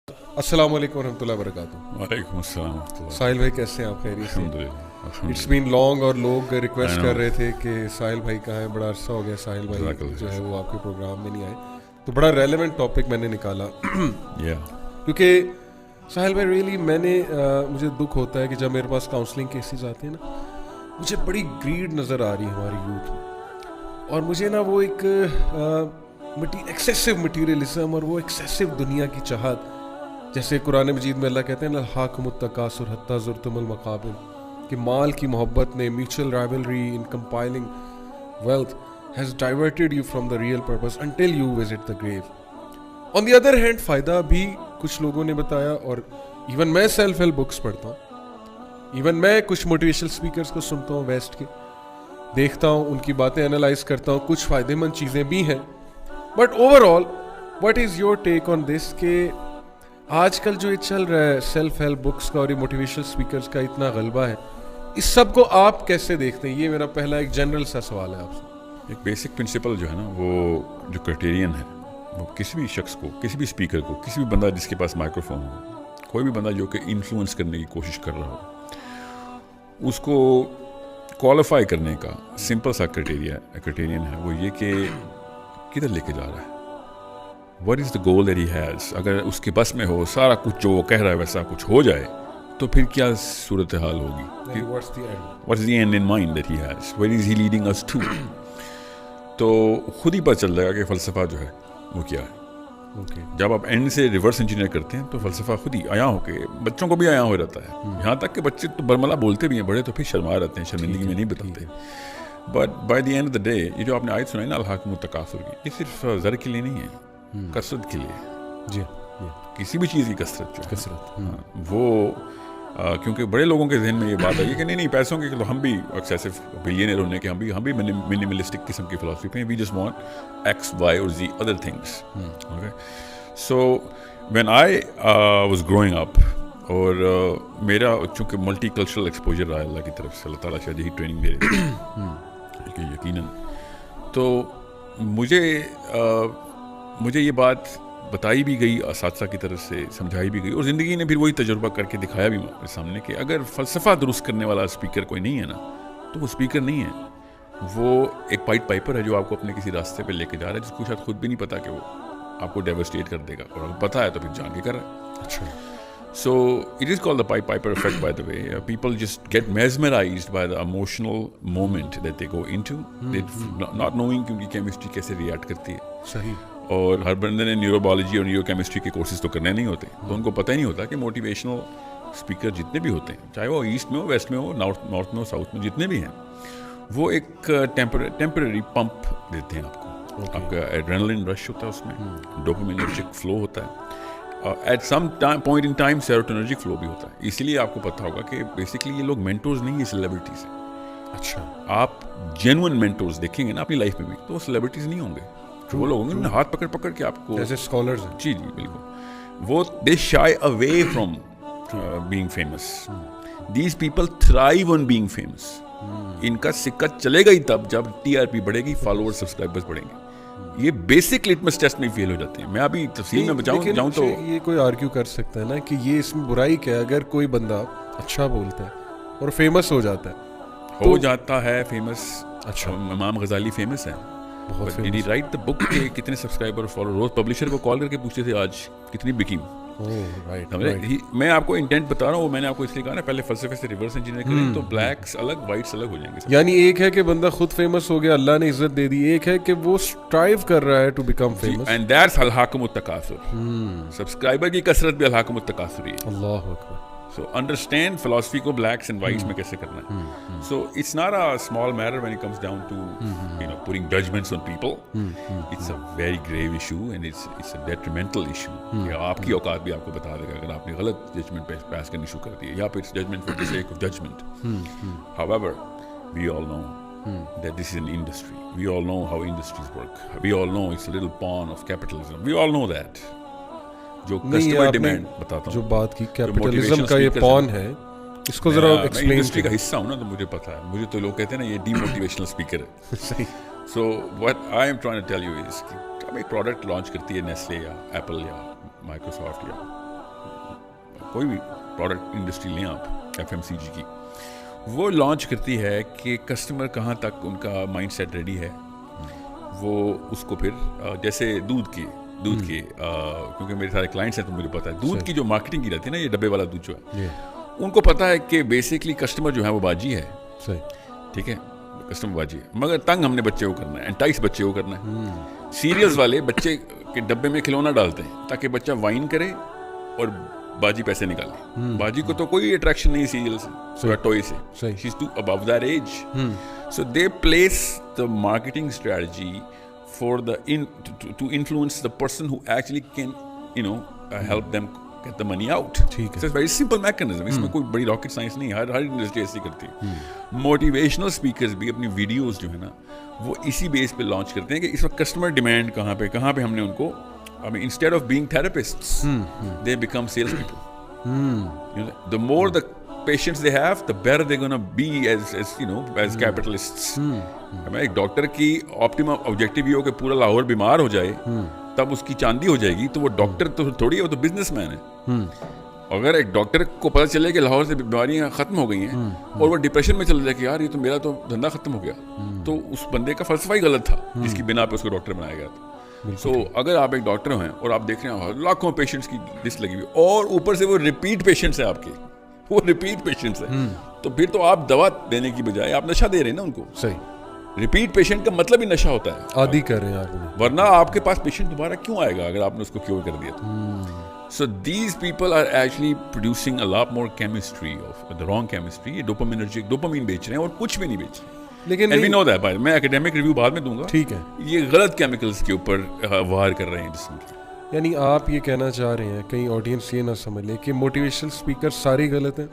السلام علیکم ورحمۃ اللہ وبرکاتہ. وعلیکم السلام ورحمۃ اللہ. ساحل بھائی کیسے ہیں آپ؟ خیریت سے؟ الحمدللہ. اٹس بین لانگ اور لوگ ریکویسٹ کر رہے تھے کہ ساحل بھائی کہاں ہیں. بڑا عرصہ ہو گیا ساحل بھائی جو ہے وہ آپ کے پروگرام میں نہیں آئے, تو بڑا ریلیونٹ ٹاپک میں نے نکالا کیونکہ ساحل بھائی ریئلی مجھے دکھ ہوتا ہے کہ جب میرے پاس کاؤنسلنگ کیسز آتے ہیں نا, مجھے بڑی گریڈ نظر آ رہی ہے ہماری یوتھ میں, اور مجھے نا وہ ایک ایکسیسو مٹیریلزم اور وہ ایکسیسو دنیا کی چاہت, جیسے قرآن مجید میں اللہ کہتے ہیں الہاکم التکاثر حتی زرتم المقابر, کہ مال کی محبت نے, mutual rivalry in compiling wealth has diverted you from the real purpose until you visit the grave. On the other hand فائدہ بھی کچھ لوگوں نے بتایا, اور ایون میں سیلف ہیلپ بکس پڑھتا ہوں, ایون میں کچھ موٹیویشنل اسپیکرس کو سنتا ہوں ویسٹ کے, دیکھتا ہوں ان کی باتیں انالائز کرتا ہوں, کچھ فائدے مند چیزیں بھی ہیں. But overall what is your take on this کہ آج کل جو یہ چل رہا ہے سیلف ہیلپ بکس کا اور یہ موٹیویشنل اسپیکرس کا اتنا غلبہ ہے, اس سب کو آپ کیسے دیکھتے ہیں؟ یہ میرا پہلا ایک جنرل سا سوال ہے آپ سے. ایک بیسک پرنسپل جو ہے نا, وہ جو کرائٹیرین ہے, وہ کسی بھی شخص کو, کسی بھی اسپیکر کو, کسی بھی بندہ جس کے پاس مائکرو فون ہو, کوئی بھی بندہ جو کہ انفلوئنس کرنے کی کوشش کر رہا ہو, اس کو کوالیفائی کرنے کا سمپل سا کرائٹیرین ہے, وہ یہ کہ کدھر لے کے جا رہا ہے, what is the goal that he has. اگر اس کے بس میں ہو سارا کچھ جو وہ کہہ رہا ہے ویسا کچھ ہو جائے تو پھر کیا صورتحال ہوگی, what's the end in mind that he has, where is he leading us to. تو خود ہی پتہ چل جائے گا کہ فلسفہ جو ہے وہ کیا ہے. جب آپ اینڈ سے ریورس انجینئر کرتے ہیں تو فلسفہ خود ہی عیاں ہو کے بچوں کو بھی عیاں ہو جاتا ہے, یہاں تک کہ بچے تو برملا بولتے بھی ہیں, بڑے تو پھر شرما رہتے ہیں, شرمندگی میں نہیں بتاتے. But by the end of the day یہ جو آپ نے آیت سنائی نا الہاکم التکاثر کی, یہ صرف زر کے لیے نہیں ہے, کثرت کے لیے. جی, کسی بھی چیز کی کثرت وہ کیونکہ بڑے لوگوں کے ذہن میں یہ بات آئی کہ نہیں پیسوں کی, تو ہم بھی ایکسیسو بلینئر ہونے کے, ہم بھی منیملسٹک قسم کی فلاسفی پہ, we just want X Y اور Z other things. So when I was growing up, اور میرا چونکہ ملٹی کلچرل ایکسپوجر رہا اللہ کی طرف سے, اللہ تعالیٰ شاید یہی ٹریننگ دے رہے تھے یقیناً, تو مجھے یہ بات بتائی بھی گئی, اساتذہ کی طرف سے سمجھائی بھی گئی, اور زندگی نے پھر وہی تجربہ کر کے دکھایا بھی میرے سامنے کہ اگر فلسفہ درست کرنے والا اسپیکر کوئی نہیں ہے نا, تو وہ اسپیکر نہیں ہے, وہ ایک پائٹ پائپر ہے جو آپ کو اپنے کسی راستے پہ لے کے جا رہا ہے, جس کو شاید خود بھی نہیں پتا کہ وہ آپ کو ڈیوسٹیٹ کر دے گا, اور اگر پتہ ہے تو پھر جان کے کر رہا ہے. اچھا. So it is called the pipe piper effect, by the way. People just get mesmerized by the emotional moment that they go into, not knowing کہ ان کی کیمسٹری کیسے ریئیکٹ کرتی ہے. صحیح. اور ہر بندے نے نیورو بایولوجی اور نیورو کیمسٹری کے کورسز تو کرنے نہیں ہوتے, تو ان کو پتہ ہی نہیں ہوتا کہ موٹیویشنل اسپیکر جتنے بھی ہوتے ہیں, چاہے وہ ایسٹ میں ہو, ویسٹ میں ہو, نارتھ میں ہو, ساؤتھ میں, جتنے بھی ہیں, وہ ایک ٹیمپرری پمپ دیتے ہیں آپ کو. آپ کا ایڈرینلن رش ہوتا ہے, اس میں ڈوپامینرجک فلو ہوتا ہے, at some point in time serotonergic flow بھی ہوتا ہے. اسی لیے آپ کو پتہ ہوگا کہ بیسکلی یہ لوگ مینٹورز نہیں ہیں, سیلیبریٹیز ہیں. اچھا. آپ جینوئن مینٹورز دیکھیں گے نا اپنی لائف میں بھی, تو وہ سیلیبریٹیز نہیں ہوں گے, وہ لوگ ہوں گے ہاتھ پکڑ کے آپ کو, جیسے اسکالرز ہیں. جی بالکل, وہ they shy away from being famous. These people thrive on being famous. ان کا سکہ چلے گا ہی تب جب ٹی آر پی بڑھے گی, فالوور سبسکرائبرز بڑھیں گے. یہ بیسک لٹمس ٹیسٹ میں فیل ہو جاتے ہیں. میں ابھی تفصیل میں جاؤں تو یہ کوئی آرگیو کر سکتا ہے نا کہ یہ اس میں برائی کیا ہے, اگر کوئی بندہ اچھا بولتا ہے اور فیمس ہو جاتا ہے فیمس. اچھا. امام غزالی فیمس ہے بہت. ڈیڈ ہی رائٹ دا بک کہ کتنے سبسکرائبر فالوور, روز پبلشر کو کال کر کے پوچھتے تھے آج کتنی بکی. میں آپ کو انٹینٹ بتا رہا ہوں, میں نے آپ کو اس لیے کہا نا پہلے فلسفے سے ریورس انجینئر کریں تو بلیکس الگ وائٹس الگ ہو جائیں گے. یعنی ایک ہے کہ بندہ خود فیمس ہو گیا, اللہ نے عزت دے دی, ایک ہے کہ وہ اسٹرائیو کر رہا ہے to become famous, and that's الہاکم التکاثر. سبسکرائبر کی کثرت بھی الہاکم التکاثر ہے. اللہ اکبر. So understand philosophy کو blacks and whites میں کیسے کرنا ہے. So it's not a small matter when it comes down to putting judgments on people. It's a very grave issue and it's a detrimental issue. آپ کی اوقات بھی آپ کو بتا دے گا اگر آپ نے غلط ججمنٹ پاس کرنی شروع کر دی ہے, یا پھر judgment for the sake of judgment. However, we all know that this is an industry. We all know how industries work. We all know it's a little pawn of capitalism. We all know that. جو customer demand بتاتا ہوں, جو بات کی capitalism کا یہ پون ہے, اس کو ذرا ایکسپلین. میں انڈسٹری کا حصہ ہوں نا, تو مجھے پتا ہے. مجھے تو لوگ کہتے ہیں نا یہ ڈی موٹیویشنل اسپیکر ہے. صحیح. So what I am trying to tell you is کہ جب ایک پروڈکٹ لانچ کرتی ہے نیسلے یا ایپل یا مائکروسافٹ یا کوئی بھی پروڈکٹ انڈسٹری لیں آپ FMCG کی, وہ لانچ کرتی ہے کہ کسٹمر کہاں تک ان کا مائنڈ سیٹ ریڈی ہے, وہ اس کو پھر جیسے دودھ کی کیونکہ میرے سارے کلائنٹس ہیں تو مجھے پتا ہے دودھ کی جو مارکیٹنگ کی جاتی ہے نا, یہ ڈبے والا دودھ جو ہے, ان کو پتا ہے کہ بیسکلی کسٹمر جو ہے وہ باجی ہے, ٹھیک ہے, کسٹمر باجی ہے, مگر تنگ ہم نے بچے کو کرنا ہے, انٹائس بچے کو کرنا ہے. سیریلز والے بچے کے ڈبے میں کھلونا ڈالتے ہیں تاکہ بچہ وائن کرے اور باجی پیسے نکالے. باجی کو تو کوئی اٹریکشن نہیں سیریل سے, ٹوئے سے, she is too above that age. So they place the marketing strategy for to influence the person who actually can help them get the money out. So it's a very simple mechanism. اس میں کوئی بڑی rocket science نہیں, ہر industry ایسی کرتی ہے. Motivational speakers بھی اپنی videos جو ہے نا وہ اسی بیس پہ لانچ کرتے ہیں کہ اس وقت کسٹمر ڈیمانڈ کہاں پہ ہم نے ان کو instead of being therapists they become sales people. The more the patients they have, the better they're going to be as capitalists. ایک ڈاکٹر کی آپٹیمم آبجیکٹیو یہ ہو کہ پورا لاہور بیمار ہو جائے تب اس کی چاندی ہو جائے گی, تو وہ ڈاکٹر تو تھوڑی ہے, وہ تو بزنس مین ہے. اگر ایک ڈاکٹر کو پتہ چلے کہ لاہور سے بیماریاں ختم ہو گئی ہیں اور وہ ڈپریشن میں چلا جائے کہ یار یہ تو میرا تو دھندا ختم ہو گیا, تو اس بندے کا فلسفہ ہی غلط تھا جس کی بنا پہ اس کو ڈاکٹر بنایا گیا تھا. سو اگر آپ ایک ڈاکٹر ہیں اور آپ دیکھ رہے ہیں لاکھوں پیشنٹس کی لسٹ لگی ہوئی اور اوپر سے وہ ریپیٹ پیشنٹس ہیں آپ کے, وہ ریپیٹ پیشنٹس ہیں, تو پھر تو آپ دوا دینے کی بجائے آپ نشہ دے رہے ہیں نا ان کو. صحیح, ریپیٹ پیشنٹ کا مطلب ہی نشہ ہوتا ہے, عادی کر رہے ہیں آپ, ورنہ آپ کے پاس پیشنٹ دوبارہ کیوں آئے گا اگر آپ نے اس کو کیور کر دیا تو. So these people are actually producing a lot more chemistry of the wrong chemistry. یہ ڈوپامینرجک ڈوپامین بیچ رہے ہیں اور کچھ بھی نہیں بیچ رہے. لیکن وی نو دیٹ, میں اکیڈیمک ریویو بعد میں دوں گا, ٹھیک ہے, یہ غلط کیمیکلز کے اوپر وار کر رہے ہیں جسم کی. یعنی آپ یہ کہنا چاہ رہے ہیں, کہیں آڈینس یہ نہ سمجھ لے کہ موٹیویشنل اسپیکر سارے غلط ہیں,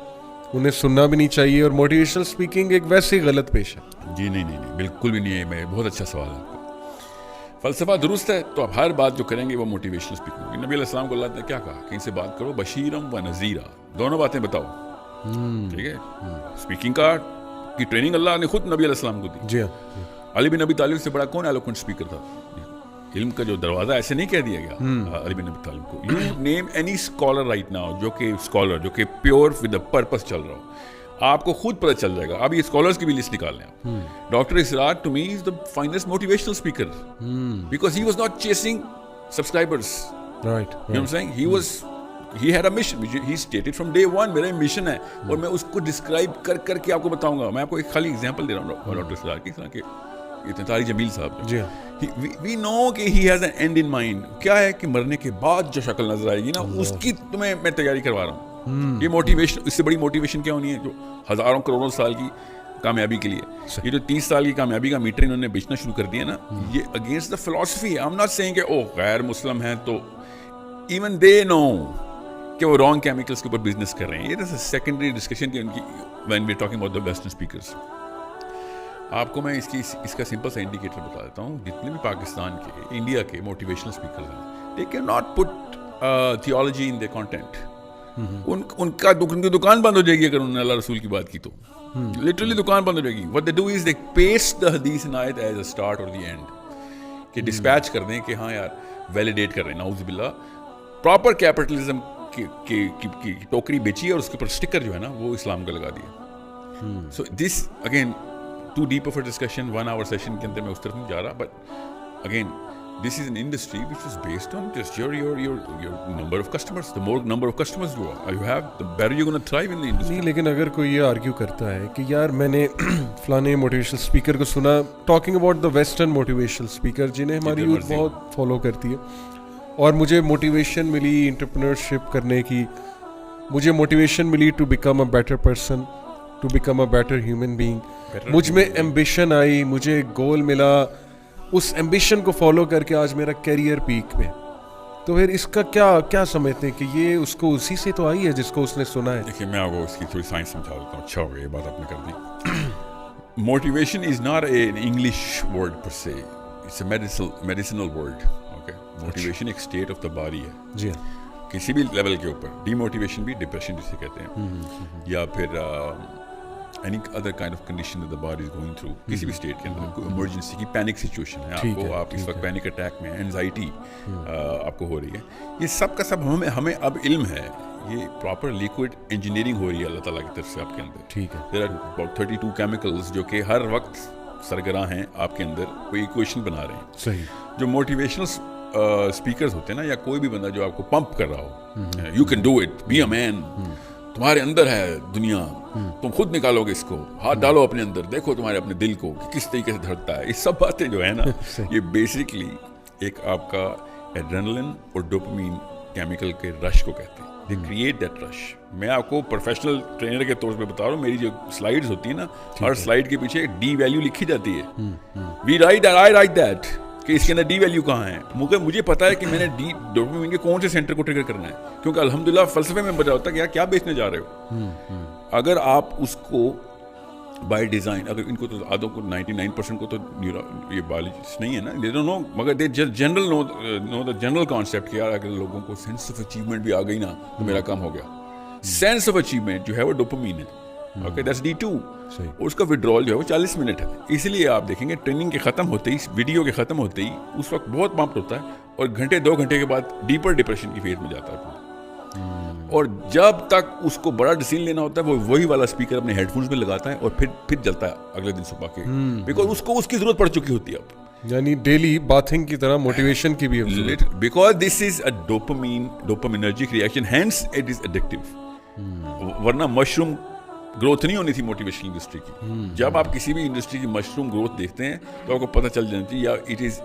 انہیں سننا بھی نہیں چاہیے, اور موٹیویشنل اسپیکنگ ایک ویسے ہی غلط پیش ہے. جی نہیں, بالکل بھی نہیں ہے. میں بہت اچھا سوال ہے آپ کا. فلسفہ درست ہے تو آپ ہر بات جو کریں گے وہ موٹیویشنل اسپیکنگ ہوگی. نبی علیہ السلام کو اللہ نے کیا کہا کہ ان سے بات کرو بشیرم و نذیرا, دونوں باتیں بتاؤ, ٹھیک ہے. اسپیکنگ کی ٹریننگ اللہ نے خود نبی علیہ السلام کو دی. جی ہاں, علی بن ابی طالب سے بڑا کون ایلوکوینٹ اسپیکر تھا؟ علم کا جو دروازہ ایسے نہیں کہہ دیا گیا علی بن ابی طالب کو. You name any scholar right now جو کہ پیور ود اے پرپس چل رہا ہو, آپ کو خود پتہ چل جائے گا. اب یہ اسکالرس کی بھی لسٹ نکال لیں آپ. Doctor Israr to me is the finest motivational speaker because he was not chasing subscribers. Right, you know I'm seeing he was he had a mission, he stated from day one میرا mission ہے, اور میں اس کو describe کر کے آپ کو بتاؤں گا. میں آپ کو ایک خالی ایگزامپل دے رہا ہوں ڈاکٹر اسرار کی, طرح کہ طارق جمیل صاحب, جی وی نو کہ he has an end in mind. کیا ہے کہ مرنے کے بعد جو شکل نظر آئے گی نا, اس کی تمہیں میں تیاری کروا رہا ہوں. یہ موٹیویشن, اس سے بڑی موٹیویشن کیا ہونی ہے جو ہزاروں کروڑوں سال کی کامیابی کے لیے. یہ جو 30 سال کی کامیابی کا میٹر انہوں نے بیچنا شروع کر دیا نا, یہ اگینسٹ دا فلاسفی ہے. I'm not saying کہ او غیر مسلم ہیں تو even they know کہ وہ رانگ کیمیکلس کے اوپر بزنس کر رہے ہیں. یہ سیکنڈری ڈسکشن کی ان کی when we're talking about the western speakers. آپ کو میں اس کا سمپل سا انڈیکیٹر بتا دیتا ہوں. جتنے بھی پاکستان کے, انڈیا کے موٹیویشنل اسپیکرز ہیں, they cannot put theology in their content. ان کی دکان بند ہو جائے گی اگر انہوں نے اللہ رسول کی بات کی تو. لٹرلی دکان بند ہو جائے گی. what they do is they paste the hadith and ayat as a start or the end, کہ ڈسپیچ کر دیں کہ ہاں یار ویلیڈیٹ کر رہے ہیں. نعوذ باللہ, پراپر کیپٹلزم کی ٹوکری بیچی ہے اور اس کے اوپر اسٹکر جو ہے نا وہ اسلام کا لگا دیا. So this again too deep of a discussion, 1 hour session کے اندر میں اس طرف نہیں جا رہا, but again this is an industry which is based on just your number of customers. The more number of customers you have, the better you're going to thrive in the industry. نہیں, لیکن اگر کوئی یہ argue کرتا ہے کہ یار میں نے فلانے موٹیویشنل اسپیکر کو سنا, talking about the western motivational speaker جنہیں ہماری یوتھ بہت فالو کرتی ہے, اور مجھے موٹیویشن ملی انٹرپرینورشپ کرنے کی, مجھے موٹیویشن ملی to become a better person, to become a better human being, مجھ میں ایمبیشن آئی, مجھے گول ملا, اس ایمبیشن کو فالو کر کے آج میرا کیریئر پیک میں, تو پھر اس کا کیا سمجھتے ہیں کہ یہ اس کو اسی سے تو آئی ہے جس کو اس نے سنا ہے؟ دیکھیے, میں آپ کو اس کی تھوڑی سائنس سمجھا دیتا ہوں. اچھا ہو گیا یہ بات آپ نے کر دی. Motivation is not a English word per se, it's a medicinal word. Okay, motivation ایک اسٹیٹ آف دا باڈی ہے. جی ہاں, کسی بھی لیول کے اوپر. ڈی موٹیویشن بھی ڈپریشن جسے کہتے ہیں, یا پھر any other kind of condition that the body is going through, کسی بھی اسٹیٹ کے اندر ایمرجنسی کی پینک سچویشن ہے, آپ کو, آپ اس وقت پینک اٹیک میں, اینزائٹی آپ کو ہو رہی ہے, یہ سب کا سب ہمیں اب علم ہے. یہ پراپر لیکوڈ انجینئرنگ ہو رہی ہے اللہ تعالیٰ کی طرف سے آپ کے اندر. ٹھیک ہے. دیر آر اباؤٹ 32 کیمیکلز جو کہ ہر وقت سرگراں ہیں آپ کے اندر, کوئی ایکویشن بنا رہے ہیں. صحیح. جو موٹیویشنل اسپیکرز ہوتے ہیں نا, یا کوئی بھی بندہ جو آپ کو پمپ کر رہا ہو, you can do it, be a man, تمہارے اندر ہے دنیا, تم خود نکالو گے اس کو, ہاتھ ڈالو اپنے اندر, دیکھو تمہارے اپنے دل کو کہ کس طریقے سے دھڑکتا ہے. یہ سب باتیں جو ہے نا یہ بیسکلی ایک آپ کا ایڈرینلن اور ڈوپامین کیمیکل کے رش کو کہتے ہیں. دے کریٹ دیٹ رش. میں آپ کو پروفیشنل ٹرینر کے طور پہ بتا رہا ہوں, میری جو سلائیڈز ہوتی ہیں نا, ہر سلائیڈ کے پیچھے ڈی ویلیو لکھی جاتی ہے. We write I write that کہ اس کے اندر ڈی ویلیو کہاں ہے. مجھے پتا ہے کہ میں نے ڈوپامین کے کون سے سینٹر کو ٹریگر کرنا ہے, کیونکہ الحمدللہ فلسفے میں بتا ہوتا ہے کہ یار کیا بیچنے جا رہے ہو. اگر آپ اس کو بائی ڈیزائن, اگر ان کو تو آدھوں کو 99% کو تو یہ بایولوجسٹ نہیں ہے نا, دے ڈونٹ نو, مگر they general know the general concept کہ یار اگر لوگوں کو سینس آف اچیومنٹ بھی آ گئی نا تو میرا کام ہو گیا. سینس آف اچیومنٹ جو ہے وہ ڈوپامین ہے. Okay, that's D2. اس کا وڈرال جو ہے وہ 40 منٹ ہے. اسی لیے آپ دیکھیں گے ٹریننگ کے ختم ہوتے ہی, ویڈیو کے ختم ہوتے ہی اس وقت بہت پمپڈ ہوتا ہے, اور گھنٹے 2 گھنٹے کے بعد ڈیپر ڈپریشن کی فیز میں جاتا ہے. اور جب تک اس کو بڑا ڈیسیژن لینا ہوتا ہے وہ وہی والا اسپیکر اپنے ہیڈ فونس میں لگاتا ہے اور پھر جلتا ہے اگلے دن صبح کے, بیکاز اس کو اس کی ضرورت پڑ چکی ہوتی ہے اب. یعنی ڈیلی باتھنگ کی طرح موٹیویشن کی بھی, because this is a ڈوپامینرجک reaction, hence it is addictive. ورنہ مشروم گروتھ نہیں ہونی تھی موٹیویشنل انڈسٹری کی. جب آپ کسی بھی انڈسٹری کی مشروم گروتھ دیکھتے ہیں تو آپ کو پتہ چل جاتی ہے یا اٹ از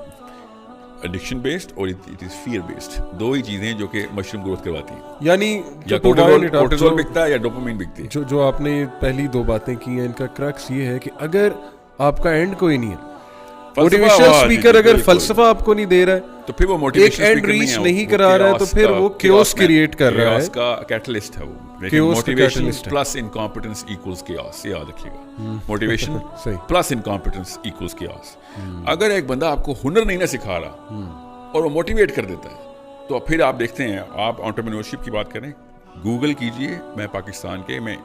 ایڈکشن بیسڈ اور اٹ از فیئر بیسڈ. دو ہی چیزیں جو کہ مشروم گروتھ کرواتی ہیں, یعنی یا کورٹیزول بکتا ہے یا ڈوپامین بکتی ہے. جو آپ نے پہلی 2 باتیں کی ہیں, ان کا کرکس یہ ہے کہ اگر آپ کا اینڈ کوئی نہیں ہے, موٹیویشن اسپیکر اگر فلسفہ آپ کو نہیں دے رہا ہے تو پھر وہ موٹیویشن اینڈ ریچ نہیں کرا رہا ہے, تو پھر وہ کیوس کریٹ کر رہا ہے. اس کا کیٹلسٹ ہے وہ. Motivation plus incompetence equals chaos, یاد رکھیے گا. Motivation plus incompetence equals chaos. اگر ایک بندہ آپ کو ہنر نہیں نہ سکھا رہا اور وہ موٹیویٹ کر دیتا ہے, تو پھر آپ دیکھتے ہیں, آپ انٹرپرینورشپ کی بات کریں, گوگل کیجئے. میں پاکستان کے, میں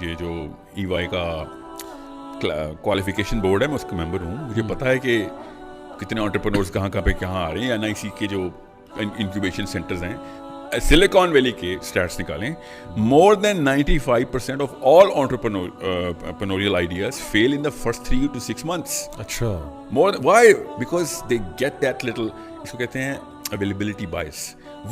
یہ جو EY کا کوالیفیکیشن بورڈ ہے, میں اس کا ممبر ہوں. مجھے پتا ہے کہ کتنے انٹرپرینورز کہاں پہ کہاں آ رہے ہیں. یا NIC کے جو انکیوبیشن سینٹرز ہیں, سلیکان ویلی کے اسٹیٹس نکالیں, مور دین 95% of all entrepreneurial ideas fail in the first 3 to 6 months. اچھا, why? Because they get that little, اس کو کہتے ہیں availability bias.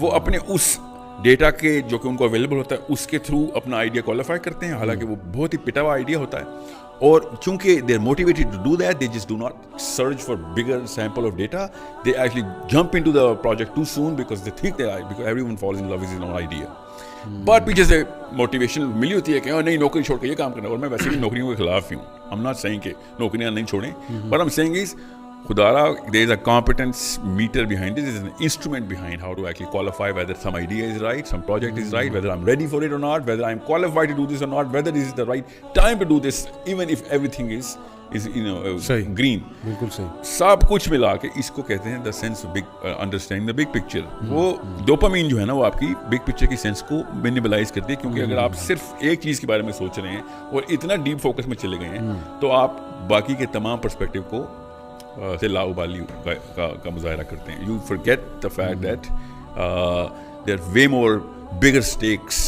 وہ اپنے اس ڈیٹا کے جو کہ ان کو اویلیبل ہوتا ہے اس کے تھرو اپنا آئیڈیا کوالیفائی کرتے ہیں, حالانکہ وہ بہت ہی پٹا ہوا آئیڈیا ہوتا ہے. اور چونکہ they are motivated to do that, they just do not search for bigger sample of data. They actually jump into the project too soon because they think because everyone falls in love with his own idea. بات پیچھے سے motivation ملی ہوتی ہے کہ نہیں نوکری چھوڑ کے یہ کام کرنا. اور میں ویسے بھی نوکریوں کے خلاف ہی ہوں. I'm not saying کہ نوکریاں نہیں چھوڑیں, but I'm saying is خدارا there is a competence meter behind it. There is an instrument behind how to actually qualify whether some idea is right, some project is right, whether I'm ready for it or not, whether I'm qualified to do this or not, whether this is the right time to do this, even if everything is green. بالکل صحیح. سب کچھ ملا کے اس کو کہتے ہیں the sense of big understanding the big picture. وہ dopamine جو ہے نا وہ آپ کی بگ پکچر کی سینس کو منیملائز کرتی ہے, کیونکہ اگر آپ صرف ایک چیز کے بارے میں سوچ رہے ہیں اور اتنا ڈیپ فوکس میں چلے گئے ہیں تو آپ باقی کے تمام پرسپیکٹیو کو سے لاؤبالی کا مظاہرہ کرتے ہیں. You forget the fact that there are way more bigger stakes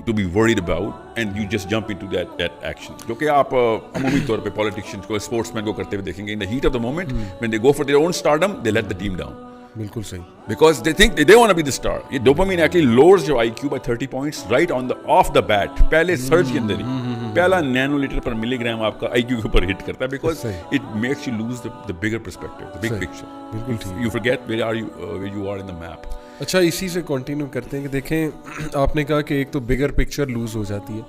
to be worried about and you just jump into that action. جو کہ آپ عمومی طور پہ پولیٹیشینز کو, اسپورٹس مین کو کرتے ہوئے دیکھیں گے. in the heat of the moment when they go for their own stardom they let the team down. بالکل صحیح. Because they think they want to be the star. یہ dopamine actually lowers your IQ by 30 points right on the off the bat. پہلے search کے اندر ہی پہلا Nano letter پر ملی gram آپ کا IQ کے اوپر ہٹ کرتا ہے, because it makes you lose the bigger perspective, the big picture. بالکل ٹھیک. You forget where you are in the map. اچھا, اسی سے کنٹینیو کرتے ہیں کہ دیکھیں آپ نے کہا کہ ایک تو بگر پکچر لوز ہو جاتی ہے.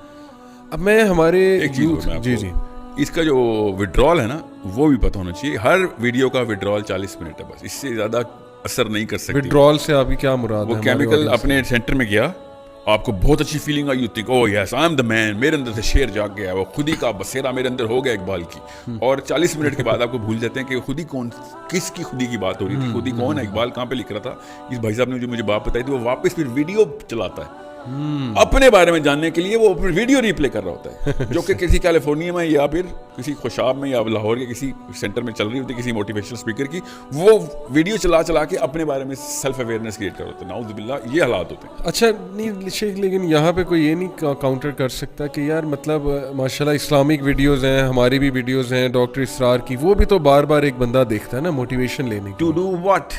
اب میں ہمارے جی اس کا جو وڈرال ہے نا وہ بھی پتہ ہونا چاہیے. ہر ویڈیو کا وڈرال 40 منٹ ہے بس, اس سے زیادہ اثر نہیں کر سکتی. وڈرال سے آپ کی کیا مراد ہے؟ وہ کیمیکل اپنے سینٹر میں گیا, آپ کو بہت اچھی فیلنگ آئی, you think oh yes I am the man, میرے اندر سے شیر جاگ گیا, وہ خود ہی کا بسیرا میرے اندر ہو گیا اقبال کی. اور 40 منٹ کے بعد آپ کو بھول جاتے ہیں کہ خود ہی کون, کس کی خودی کی بات ہو رہی تھی, خود ہی کون ہے, اقبال کہاں پہ لکھ رہا تھا. اس بھائی صاحب نے جو مجھے بات بتائی تھی وہ واپس پھر ویڈیو چلاتا ہے اپنے بارے میں جاننے کے لیے وہ ویڈیو ریپلے کر رہا ہوتا ہے جو کہ کسی کیلیفورنیا میں یا پھر کسی خوشاب میں یا لاہور کے کسی سینٹر میں چل رہی ہوتی ہے کسی موٹیویشنل اسپیکر کی, وہ ویڈیو چلا کے اپنے بارے میں سیلف اویئرنیس کریٹ کر رہا ہوتا ہے. نعوذ باللہ یہ حالات ہوتے ہیں. اچھا نہیں شیخ, لیکن یہاں پہ کوئی یہ نہیں کاؤنٹر کر سکتا کہ یار مطلب ماشاءاللہ اسلامک ویڈیوز ہیں, ہماری بھی ویڈیوز ہیں ڈاکٹر اسرار کی, وہ بھی تو بار بار ایک بندہ دیکھتا ہے نا موٹیویشن لینے کی. To do what?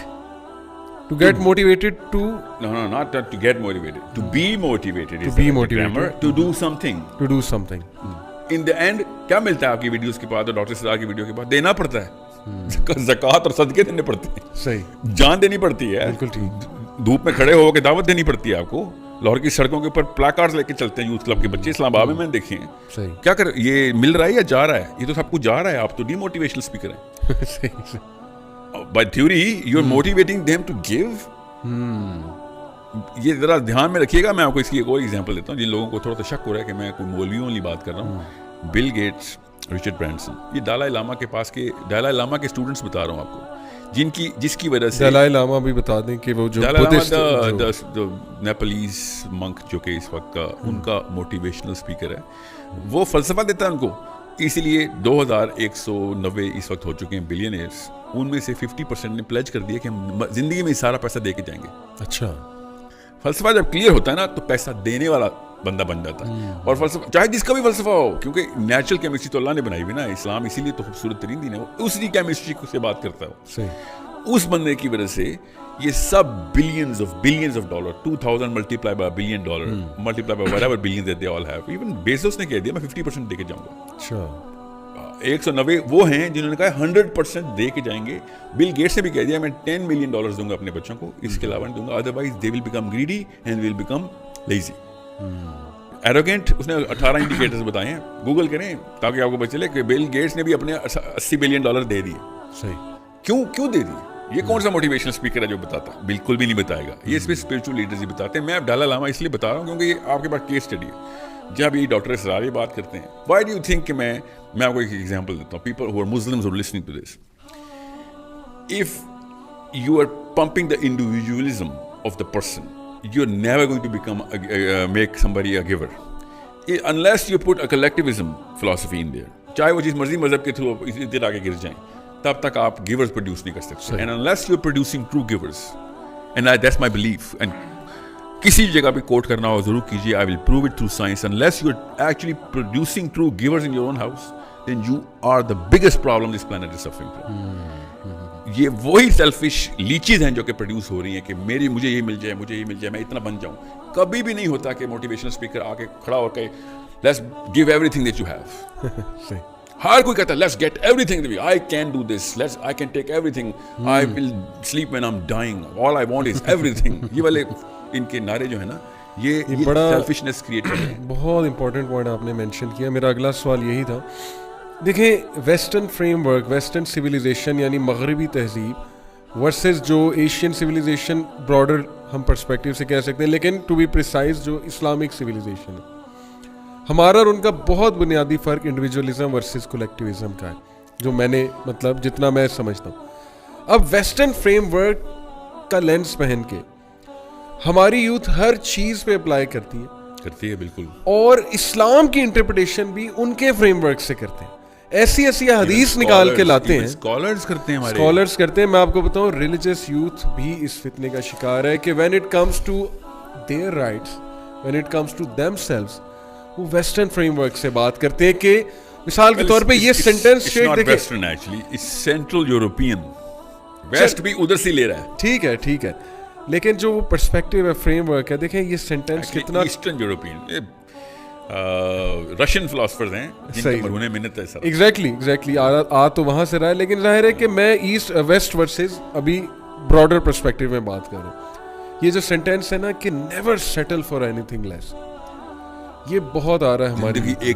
To get motivated to No, not to get motivated. To be motivated. To be motivated. To do something. To do something. In the end کیا ملتا ہے آپ کی ویڈیوز کے بعد اور ڈاکٹر سرار کی ویڈیو کے بعد؟ دینا پڑتا ہے, زکوٰۃ اور صدقے دینے پڑتے ہیں, صحیح, جان دینی پڑتی ہے, بالکل ٹھیک, دھوپ میں کھڑے ہو کے دعوت دینی پڑتی ہے آپ کو. لاہور کی سڑکوں کے اوپر پلاکارڈز لے کے چلتے ہیں یوتھ کلب کے بچے, اسلام آباد میں نے دیکھے ہیں. صحیح, کیا کر یہ مل رہا ہے یا جا رہا ہے؟ یہ تو سب کچھ جا رہا ہے. آپ تو ڈی موٹیویشنل اسپیکر ہیں. صحیح. By theory you are motivating them to give. یہ ذرا دھیان میں رکھیے گا. میں آپ کو اس کی ایک اور ایگزامپل دیتا ہوں جن لوگوں کو تھوڑا سا شک ہو رہا ہے کہ میں کوئی مولویوں والی بات کر رہا ہوں. بل گیٹس, رچرڈ برانسن, یہ دلائی لاما کے پاس کے دلائی لاما کے اسٹوڈنٹس بتا رہا ہوں آپ کو, جس کی وجہ سے دلائی لاما بھی بتا دیں کہ وہ جو نیپلیز منک جو کہ اس وقت کا ان کا موٹیویشنل اسپیکر ہے, وہ فلسفہ دیتا ہے ان کو. اسی لیے 2190 اس وقت ہو چکے ہیں بلینئرز, ان میں سے 50% نے پلیج کر دیا کہ ہم زندگی میں سارا پیسہ دے کے جائیں گے. اچھا, فلسفہ جب کلیئر ہوتا ہے نا تو پیسہ دینے والا بندہ بن جاتا ہے. اور فلسفہ چاہے جس کا بھی فلسفہ ہو, کیونکہ نیچرل کیمسٹری تو اللہ نے بنائی ہوئی نا, اسلام اسی لیے تو خوبصورت ترین دین ہے, وہ اسی کیمسٹری سے بات کرتا ہے. اس بندے کی وجہ سے یہ سب billions of dollar, 2000 multiply by billion dollar, multiply by whatever billions that they all have. Even Bezos نے کہہ دیا میں 50% دے کے جاؤں گا. اچھا, 190 وہ ہیں جنہوں نے کہا 100% دے کے جائیں گے. بل گیٹس نے بھی کہہ دیا میں $10 ملین دوں گا اپنے بچوں کو, اس کے علاوہ نہیں دوں گا, otherwise they will become greedy and will become lazy. Arrogant, اس نے 18 انڈیکیٹرز بتائے ہیں, گوگل کریں تاکہ آپ کو پتہ چلے کہ بل گیٹس نے بھی اپنے $80 بلین دے دیے. صحیح, کیوں دے دیے؟ یہ کون سا موٹیویشنل اسپیکر ہے جو بتاتا ہے؟ بالکل بھی نہیں بتائے گا. یہ صرف اسپرچل لیڈرز ہی بتاتے ہیں. میں دلائی لاما اس لیے بتا رہا ہوں کیونکہ یہ آپ کے پاس کیس اسٹڈی ہے. جب یہ ڈاکٹر اسرار یہ بات کرتے ہیں, وائی ڈو یو تھنک کہ میں آپ کو ایک ایگزامپل دیتا ہوں. People who are Muslims are listening to this, if you are pumping the individualism of the person, you're never going to become make somebody a giver unless you put a collectivism philosophy in there. چاہے وہ جس مرضی مذہب کے through ادھر آگے گر جائیں, تب تک آپ گیورز پروڈیوس نہیں کر سکتے. and unless you're producing true givers, and that's my belief, and کسی جگہ پہ کوٹ کرنا ہو ضرور کیجیے, I will prove it through science. Unless you're actually producing true givers in your own house, then you are the biggest problem this planet is suffering from. یہ وہی selfish لیچیز ہیں جو کہ پروڈیوس ہو رہی ہیں کہ مجھے یہ مل جائے, میں اتنا بن جاؤں. کبھی بھی نہیں ہوتا کہ موٹیویشنل اسپیکر آ کے کھڑا ہو کے let's give everything that you have. ہر کوئی کہتا ہے let's get everything, I can do this, I can take everything, I will sleep when I am dying, all I want is everything. یہ والے ان کے نعرے جو ہے نا, یہ بڑا سیلفشنس کریٹ کرتے ہیں. بہت امپورٹنٹ پوائنٹ آپ نے مینشن کیا. میرا اگلا سوال یہی تھا. دیکھیں, western framework, western civilisation یعنی مغربی تہذیب ورسز جو ایشین سویلائزیشن, براڈر ہم پرسپیکٹیو سے کہہ سکتے ہیں, لیکن ٹو بی پریسائز جو اسلامک سویلائزیشن ہے, ہمارا اور ان کا بہت بنیادی فرق انڈیویجولزم ورسز کولیکٹیوزم کا ہے, جو میں نے مطلب جتنا میں سمجھتا ہوں. اب ویسٹرن فریم ورک کا لینس پہن کے ہماری یوتھ ہر چیز پہ اپلائی کرتی ہے بالکل, اور اسلام کی انٹرپریٹیشن بھی ان کے فریم ورک سے کرتے ہیں. ایسی حدیث نکال کے لاتے ہیں, اسکالرز کرتے ہیں. میں آپ کو بتاؤں, ریلیجیس یوتھ بھی اس فتنے کا شکار ہے کہ when it comes to their rights, when it comes to themselves, وہ ویسٹرن فریم ورک سے بات کرتے ہیں. کہ مثال کے طور پہ یہ sentence western actually central European, west بھی ادھر سے لے رہا ہے. ٹھیک ہے, لیکن جو وہ پرسپیکٹیو ہے, فریم ورک ہے, دیکھیں یہ سینٹینس کتنا ایسٹرن یورپین, رشین فلاسفرز ہیں جن کا مرہون منت ہے. ایگزیکٹلی آ تو وہاں سے رہا ہے, لیکن ظاہر ہے کہ میں ایسٹ ویسٹ ورسز ابھی براڈر پرسپیکٹیو میں بات کر رہا ہوں. یہ جو سینٹینس ہے نا کہ never settle for anything less, یہ بہت آ رہا ہے. ہماری زندگی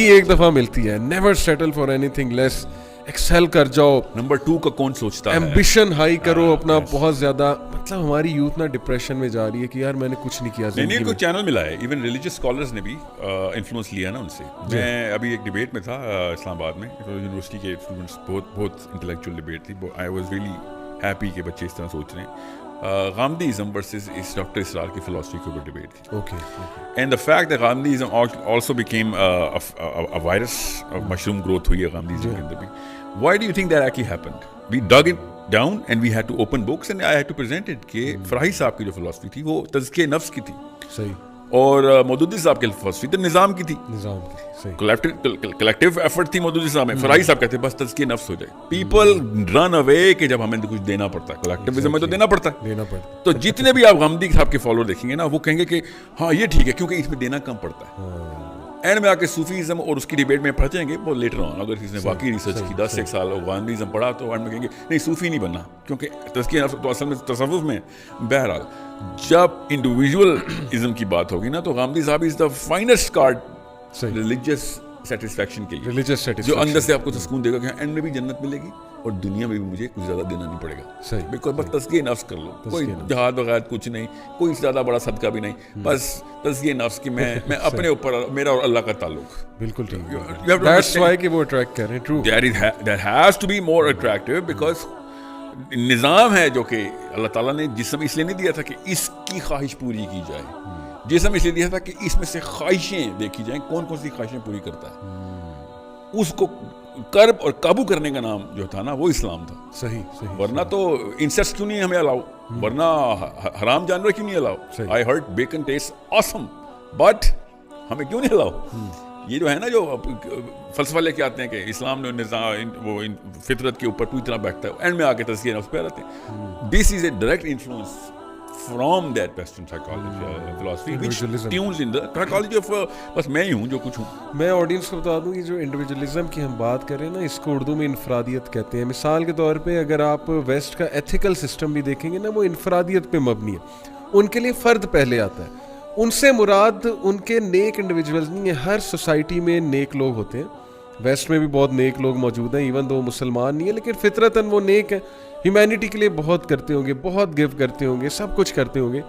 ایک دفعہ ملتی ہے, never settle for anything less, excel کر جاؤ. نمبر 2 کا کون سوچتا ہے, ایمبیشن ہائی کرو اپنا بہت زیادہ. مطلب ہماری یوتھ نا ڈپریشن میں جا رہی ہے کہ یار میں نے کچھ نہیں کیا زندگی میں. کوئی چینل ملا ہے, ایون ریلیجیس اسکالرز نے بھی انفلوئنس لیا نا ان سے. میں ابھی ایک ڈبیٹ میں تھا اسلام آباد میں, یونیورسٹی کے اسٹوڈنٹس, بہت انٹلیکچوئل ڈبیٹ تھی. آئی واز ریئلی ہیپی کہ بچے اس طرح سوچ رہے ہیں. Gandhiism versus Dr. Israr کی philosophy کے اوپر ڈبیٹ تھی. Okay. And the fact that Gandhiism also became a virus of mushroom growth ہوئی ہے Gandhiism کے اندر بھی. Why do you think that actually happened? We dug it down and we had to open books and I had to present it کہ فراہی صاحب کی جو philosophy تھی وہ تزکیہ نفس کی تھی, صحیح, اور مودودی صاحب کی philosophy تو نظام کی تھی, نظام کی, صحیح, کلیکٹیو ایفرٹ تھی مودودی صاحب میں. فراہی صاحب کہتے ہیں بس تزکیہ نفس ہو جائے. پیپل رن اوے کہ جب ہمیں کچھ دینا پڑتا ہے, کلیکٹیوزم میں تو دینا پڑتا ہے. دینا پڑتا. تو جتنے بھی آپ غامدی صاحب کے فالوور دیکھیں گے نا وہ کہیں گے کہ ہاں یہ ٹھیک ہے کیونکہ اس میں دینا کم پڑتا ہے. اینڈ میں آ کے صوفیزم اور اس کی ڈیبیٹ میں پڑھیں گے وہ لیٹر آن, اگر کسی نے واقعی ریسرچ کی 10 سال اور غامدیزم پڑھا تو اینڈ میں کہیں گے نہیں صوفی نہیں بننا کیونکہ تزکیہ نفس تو اصل میں تصوف میں. بہرحال جب انڈیویژولزم کی بات ہوگی نا تو غامدی صاحب is the finest card religious satisfaction کے لیے, جو اندر سے آپ کو سکون دے گا کہ اینڈ میں بھی جنت ملے گی اور دنیا میں بھی مجھے کچھ زیادہ دینا نہیں پڑے گا. صحیح, بالکل, بس تزکیہ نفس کر لو, کوئی جہاد وغیرہ کچھ نہیں, کوئی زیادہ بڑا صدقہ بھی نہیں, بس تزکیہ نفس کی میں اپنے اوپر میرا اور اللہ کا تعلق. بالکل ٹھیک. That's why کہ وہ اٹریکٹ کر رہے ہیں. True. That has to be more attractive because نظام ہے جو کہ اللہ تعالیٰ نے جسم اس لیے نہیں دیا تھا کہ اس کی خواہش پوری کی جائے, جسم اس لیے دیا تھا کہ اس میں سے خواہشیں دیکھی جائیں کون کون سی خواہشیں پوری کرتا ہے. اس کو کرب اور قابو کرنے کا نام جو تھا نا وہ اسلام تھا. صحیح, صحیح. ورنہ تو انسیسٹ کیوں نہیں ہمیں الاؤ, ورنہ حرام جانور کیوں نہیں الاؤ. I heard bacon tastes awesome but ہمیں کیوں نہیں الاؤ. یہ جو ہے نا جو فلسفہ لے کے آتے ہیں کہ اسلام نے نظام وہ فطرت کے اوپر پوری طرح بیٹھتا ہے, اینڈ میں آ کے تزکیہ نفس پہ آتے ہیں. This is a direct influence from that Western psychology philosophy which tunes in the psychology of بس میں ہی ہوں جو کچھ ہوں. میں آڈینس کو بتا دوں کہ جو انڈیویجولزم کی ہم بات کریں نا اس کو اردو میں انفرادیت کہتے ہیں. مثال کے طور پہ اگر آپ ویسٹ کا ایتھیکل سسٹم بھی دیکھیں گے نا وہ انفرادیت پہ مبنی ہے. ان کے لیے فرد پہلے آتا ہے. ان سے مراد ان کے نیک انڈیویجولز نہیں ہے. ہر سوسائٹی میں نیک لوگ ہوتے ہیں. ویسٹ میں بھی بہت نیک لوگ موجود ہیں ایون دو مسلمان نہیں ہے, لیکن فطرتاً وہ نیک ہیں. ہیومینٹی کے لیے بہت کرتے ہوں گے, بہت گیو کرتے ہوں گے, سب کچھ کرتے ہوں گے.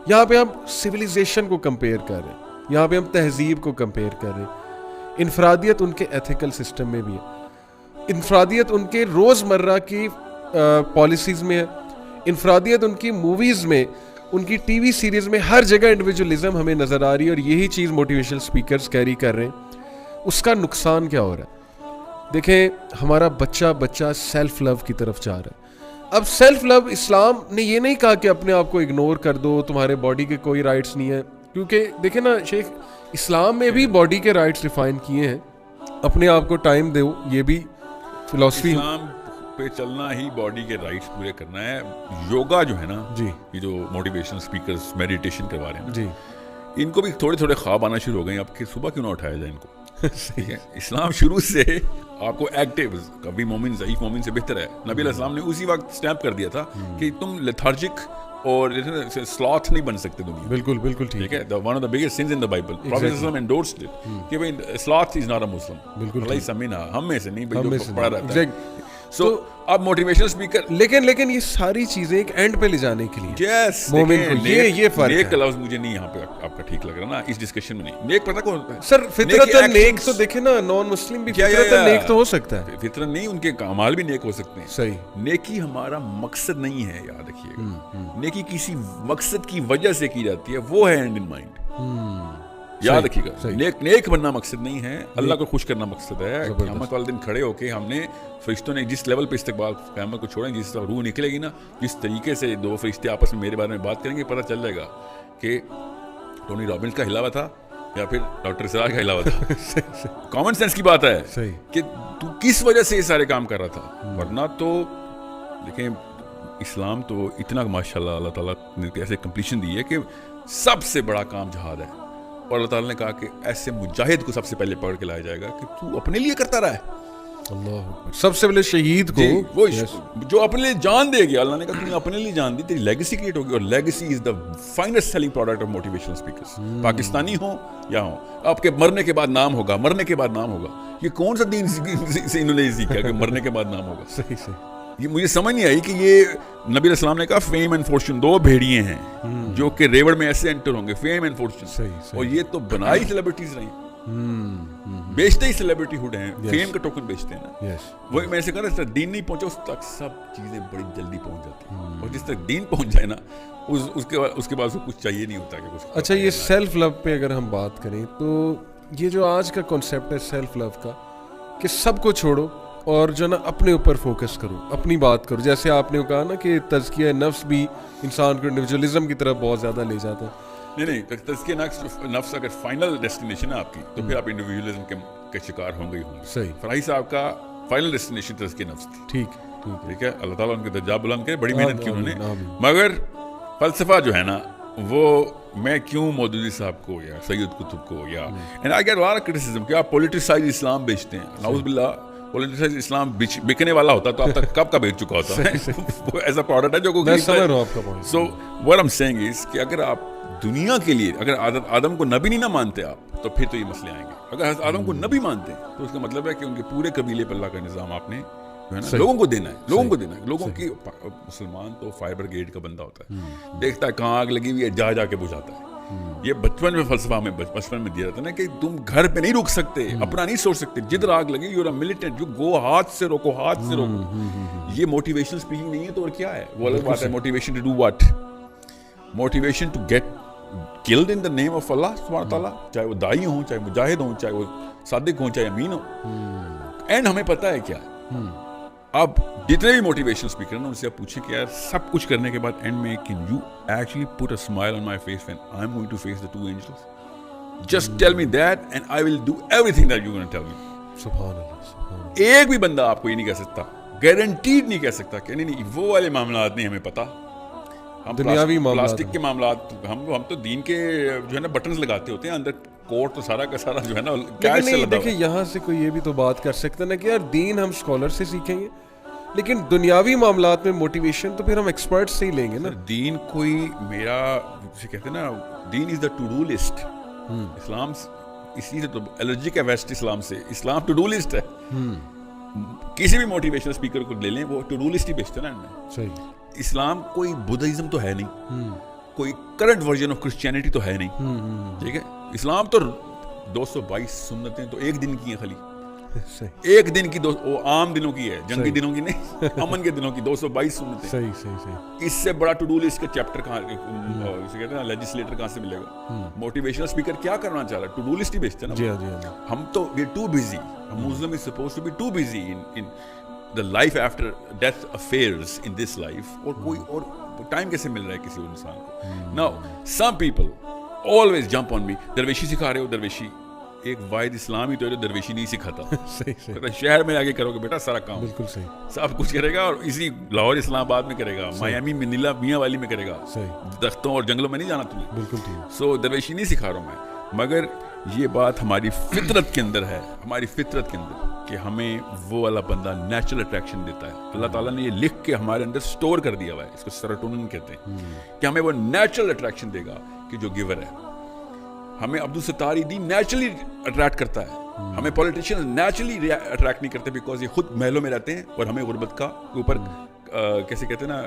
یہاں پہ ہم سویلائزیشن کو کمپیئر کر رہے ہیں, یہاں پہ ہم تہذیب کو کمپیئر کر رہے ہیں. انفرادیت ان کے ایتھیکل سسٹم میں بھی ہے, انفرادیت ان کے روزمرہ کی پالیسیز میں ہے, انفرادیت ان کی موویز میں, ان کی ٹی وی سیریز میں, ہر جگہ انڈیویجولزم ہمیں نظر آ رہی ہے. اور یہی چیز موٹیویشنل اسپیکرز کیری کر رہے ہیں. اس کا نقصان کیا ہو رہا ہے؟ دیکھیں ہمارا بچہ سیلف لو کی طرف جا رہا ہے. اب سیلف لو اسلام نے یہ نہیں کہا کہ اپنے آپ کو اگنور کر دو, تمہارے باڈی کے کوئی رائٹس نہیں ہیں, کیونکہ دیکھیں نا شیخ اسلام میں بھی باڈی کے رائٹس ڈیفائن کیے ہیں. اپنے آپ کو ٹائم دو, یہ بھی فلسفی. اسلام پہ چلنا ہی باڈی کے رائٹس پورے کرنا ہے. یوگا جو ہے نا جی, یہ جو موٹیویشنل اسپیکرز میڈیٹیشن کروا رہے ہیں جی, ان کو بھی تھوڑے خواب آنا شروع ہو گئے. اب کہ صبح کیوں نہ اٹھایا جائے ان کو. ٹھیک ہے, اسلام شروع سے آپ کو ایکٹیو, کبھی مومن ضعیف مومن سے بہتر ہے. نبی علیہ السلام نے اسی وقت اسٹیمپ کر دیا تھا کہ تم لیتھارجک اور سلاث نہیں بن سکتے دنیا. بالکل بالکل ٹھیک ہے. One of the biggest sins in the Bible, prophet صلی اللہ علیہ وسلم انڈورسڈ اٹ کہ بھئی سلاث از ناٹ اے مسلم. بالکل لیس منا, ہم میں سے نہیں بھئی جو پڑھا رہتا ہے. سو اب موٹیویشنل اسپیکر, لیکن یہ ساری چیزیں ایک اینڈ پہ لے جانے کے لیے یس مومن کو یہ فرق ہے. نیک کا لفظ مجھے نہیں یہاں پہ آپ کا ٹھیک لگ رہا نا اس ڈسکشن میں نہیں. نیک پتہ کون ہے سر؟ فطرتاً نیک تو دیکھیں نا, نان مسلم بھی فطرتاً نیک تو ہو سکتا ہے. فطرت نہیں, ان کے اعمال بھی نیک ہو سکتے ہیں. صحیح. نیکی ہمارا مقصد نہیں ہے, یاد رکھیے گا. نیکی کسی مقصد کی وجہ سے کی جاتی ہے, وہ ہے اینڈ ان مائنڈ. یاد رکھیے گا, نیک بننا مقصد نہیں ہے, اللہ کو خوش کرنا مقصد ہے. قیامت والے دن کھڑے ہو کے ہم نے فرشتوں نے جس لیول پہ استقبال قیامت کو چھوڑیں, جس طرح روح نکلے گی نا, جس طریقے سے دو فرشتے آپس میں میرے بارے میں بات کریں گے, پتہ چل جائے گا کہ ٹونی رابنس کا ہلاوا تھا یا پھر ڈاکٹر اسرار کا ہلاوا تھا. کامن سینس کی بات ہے کہ تو کس وجہ سے یہ سارے کام کر رہا تھا. ورنہ تو دیکھیں اسلام تو اتنا ماشاء اللہ تعالیٰ نے ایسے کمپلیشن دی ہے کہ سب سے بڑا کام جہاد ہے. اور اللہ تعالیٰ نے کہا کہ ایسے مجاہد کو سب سے پہلے پکڑ کے لایا جائے گا کہ تو اپنے لیے کرتا رہا ہے. اللہ سب سے پہلے شہید کو وہ جو اپنے لیے جان دے گیا, اللہ نے کہا تم نے اپنے لیے جان دی, تیری لیگیسی کریٹ ہوگی. اور legacy is the finest selling product of motivational speakers, Pakistani ہوں یا ہوں. آپ کے مرنے کے بعد نام ہوگا, مرنے کے بعد نام ہوگا. یہ کون سا دین سے انہوں نے سیکھا کہ مرنے کے بعد نام ہوگا؟ صحیح صحیح. یہ مجھے سمجھ نہیں آئی کہ یہ نبی علیہ السلام نے کہا فیم اینڈ فارچون, دو بھیڑیے ہیں جو کہ ریوڑ میں ایسے انٹر ہوں گے, فیم اینڈ فارچون. اور یہ تو بنائی سیلیبریٹیز رہی. بیچتے ہی سیلیبریٹی ہوڈ ہیں, فیم کا ٹوکن بیچتے ہیں نا. یس وہی میں سے کہہ رہا تھا, دین نہیں پہنچا اس تک سب چیزیں بڑی جلدی پہنچ جاتی ہیں, اور جس تک دین پہنچ جائے نا اس کے بعد کچھ چاہیے نہیں ہوتا کہ کچھ. اچھا, یہ سیلف لو پہ اگر ہم بات کریں تو یہ جو آج کا کنسیپٹ ہے سیلف لو کا, کہ سب کو چھوڑو اور جو نا اپنے اوپر فوکس کرو, اپنی بات کرو, جیسے آپ نے کہا نا کہ تزکیہ نفس بھی انسان کو انڈیویجولزم کی طرف بہت زیادہ لے جاتا ہے. نہیں, تزکیہ نفس اگر فائنل ڈیسٹینیشن ہے آپ کی تو پھر آپ انڈیویجولزم کے شکار ہوں گے ہی ہوں گے. صحیح. فراہی صاحب کا فائنل ڈیسٹینیشن تزکیہ نفس تھی. ٹھیک ہے, اللہ تعالیٰ ان کے درجات بلند کرے, بڑی محنت کی انہوں نے. مگر فلسفہ جو ہے نا وہ میں کیوں مودودی صاحب کو یا سید قطب کو یا اینڈ آئی گیٹ لار کرٹیسزم کہ آپ پولیٹیسائز اسلام بیچتے ہیں. نعوذ باللہ, پولیٹیسائز اسلام بکنے والا ہوتا تو اب تک کب کا بیچ چکا ہوتا ہے. وہ ایسا پروڈکٹ ہے جو میں سمجھ رہا ہوں آپ کا point. So what I'm saying is کہ اگر آپ دنیا کے لیے اگر آدم کو نبی نہیں نہ مانتے آپ تو پھر تو یہ مسئلے آئیں گے. اگر حضرت آدم کو نبی مانتے ہیں تو اس کا مطلب ہے کہ ان کے پورے قبیلے پر اللہ کا نظام آپ نے جو ہے نا لوگوں کو دینا ہے. لوگوں کی مسلمان تو فائر بریگیڈ کا بندہ ہوتا ہے, دیکھتا ہے کہاں آگ لگی ہوئی ہے, جا کے بجھاتا ہے. یہ بچپن میں فلسفہ ہمیں بچپن میں دیا جاتا ہے نا کہ تم گھر پہ نہیں رک سکتے, اپنا نہیں سوچ سکتے, جدھر آگ لگی you are militant, you go ہاتھ سے روکو. یہ موٹیویشن اسپیکنگ نہیں ہے تو اور کیا ہے. وہ الگ بات ہے motivation to do what, motivation to get killed in the name of Allah سبحانہ تعالیٰ, چاہے وہ دائی ہوں, چاہے مجاہد ہوں, چاہے وہ صادق ہوں, چاہے امین ہوں. اینڈ ہمیں پتہ ہے کیا ہے. اب جتنے بھی موٹیویشن اسپیکر ہیں ان سے آپ پوچھیں کہ یار سب کچھ کرنے کے بعد اینڈ میں can you actually put a smile on my face when I am going to face the 2 angels, just tell me that and I will do everything that you gonna tell me. سبحان اللہ. ایک بھی بندہ آپ کو یہ نہیں کہہ سکتا, گارنٹیڈ نہیں کہہ سکتا کہ نہیں وہ والے معاملات نہیں ہمیں پتا. ہم دنیاوی پلاسٹک کے معاملات, ہم تو دین کے جو ہے نا بٹنز لگاتے ہوتے ہیں, اندر کوٹ تو سارا کا سارا جو ہے نا کیش سے لگا. دیکھیں یہاں سے کوئی یہ بھی تو بات کر سکتا ہے نا کہ یار دین ہم اسکالر سے سیکھیں گے, لیکن دنیاوی معاملات میں موٹیویشن تو پھر ہم ایکسپرٹ سے ہی لیں گے نا. دین کوئی میرا جسے کہتے ہیں نا دین از دا ٹو ڈو لسٹ. اسلام اسی سے تو الرجک ہے ویسٹ اسلام سے, اسلام ٹو ڈو لسٹ ہے. کسی بھی موٹیویشن اسپیکر کو لے لیں وہ ٹو ڈو لسٹ ہی بیچتے ہیں نا. صحیح. اسلام کوئی بدھزم تو ہے نہیں, کوئی کرنٹ ورژن آف کرسچینٹی تو ہے نہیں. ٹھیک ہے, اسلام تو 222 سنتیں تو ایک دن کی ہیں خالی, ایک دن کی وہ عام دنوں کی ہے, جنگی دنوں کی نہیں, امن کے دنوں کی 222 سنتیں. صحیح. اس سے بڑا ٹو ڈو لسٹ کا چیپٹر کہاں, اسے کہتے ہیں لیجسلیٹر کہاں سے ملے گا. موٹیویشنل اسپیکر کیا کرنا چاہ رہا ہے, ٹو ڈو لسٹ ہی بیچتے ہیں نا. ہم تو we too busy, Muslim is supposed to be too busy in the life after death affairs in this life, اور کوئی اور ٹائم کیسے مل رہا ہے کسی اور انسان کو. Now some people always jump on me, درویشی سکھا رہے ہو. درویشی ایک واحد اسلامی تو درویشی نہیں سکھاتا. شہر میں آگے کرو گے بیٹا سارا کام, بالکل صحیح, سب کچھ کرے گا, اور اسی لاہور اسلام آباد میں کرے گا, میامی منیلا میاں والی میں کرے گا, درختوں اور جنگلوں میں نہیں جانا تمہیں. بالکل ٹھیک. سو درویشی نہیں سکھا رہا ہوں میں, مگر یہ بات ہماری فطرت کے اندر ہے, ہماری فطرت کے اندر کہ ہمیں وہ والا بندہ نیچرل اٹریکشن دیتا ہے. اللہ تعالیٰ نے یہ لکھ کے ہمارے اندر سٹور کر دیا ہوا ہے, اس کو سیروٹونن کہتے ہیں, کہ ہمیں وہ نیچرل اٹریکشن دے گا کہ جو گیور ہے. ہمیں عبدالستار دین نیچرلی اٹریکٹ کرتا ہے, ہمیں پولیٹیشین نیچرلی اٹریکٹ نہیں کرتے بیکاز یہ خود محلوں میں رہتے ہیں اور ہمیں غربت کا اوپر کیسے کہتے ہیں نا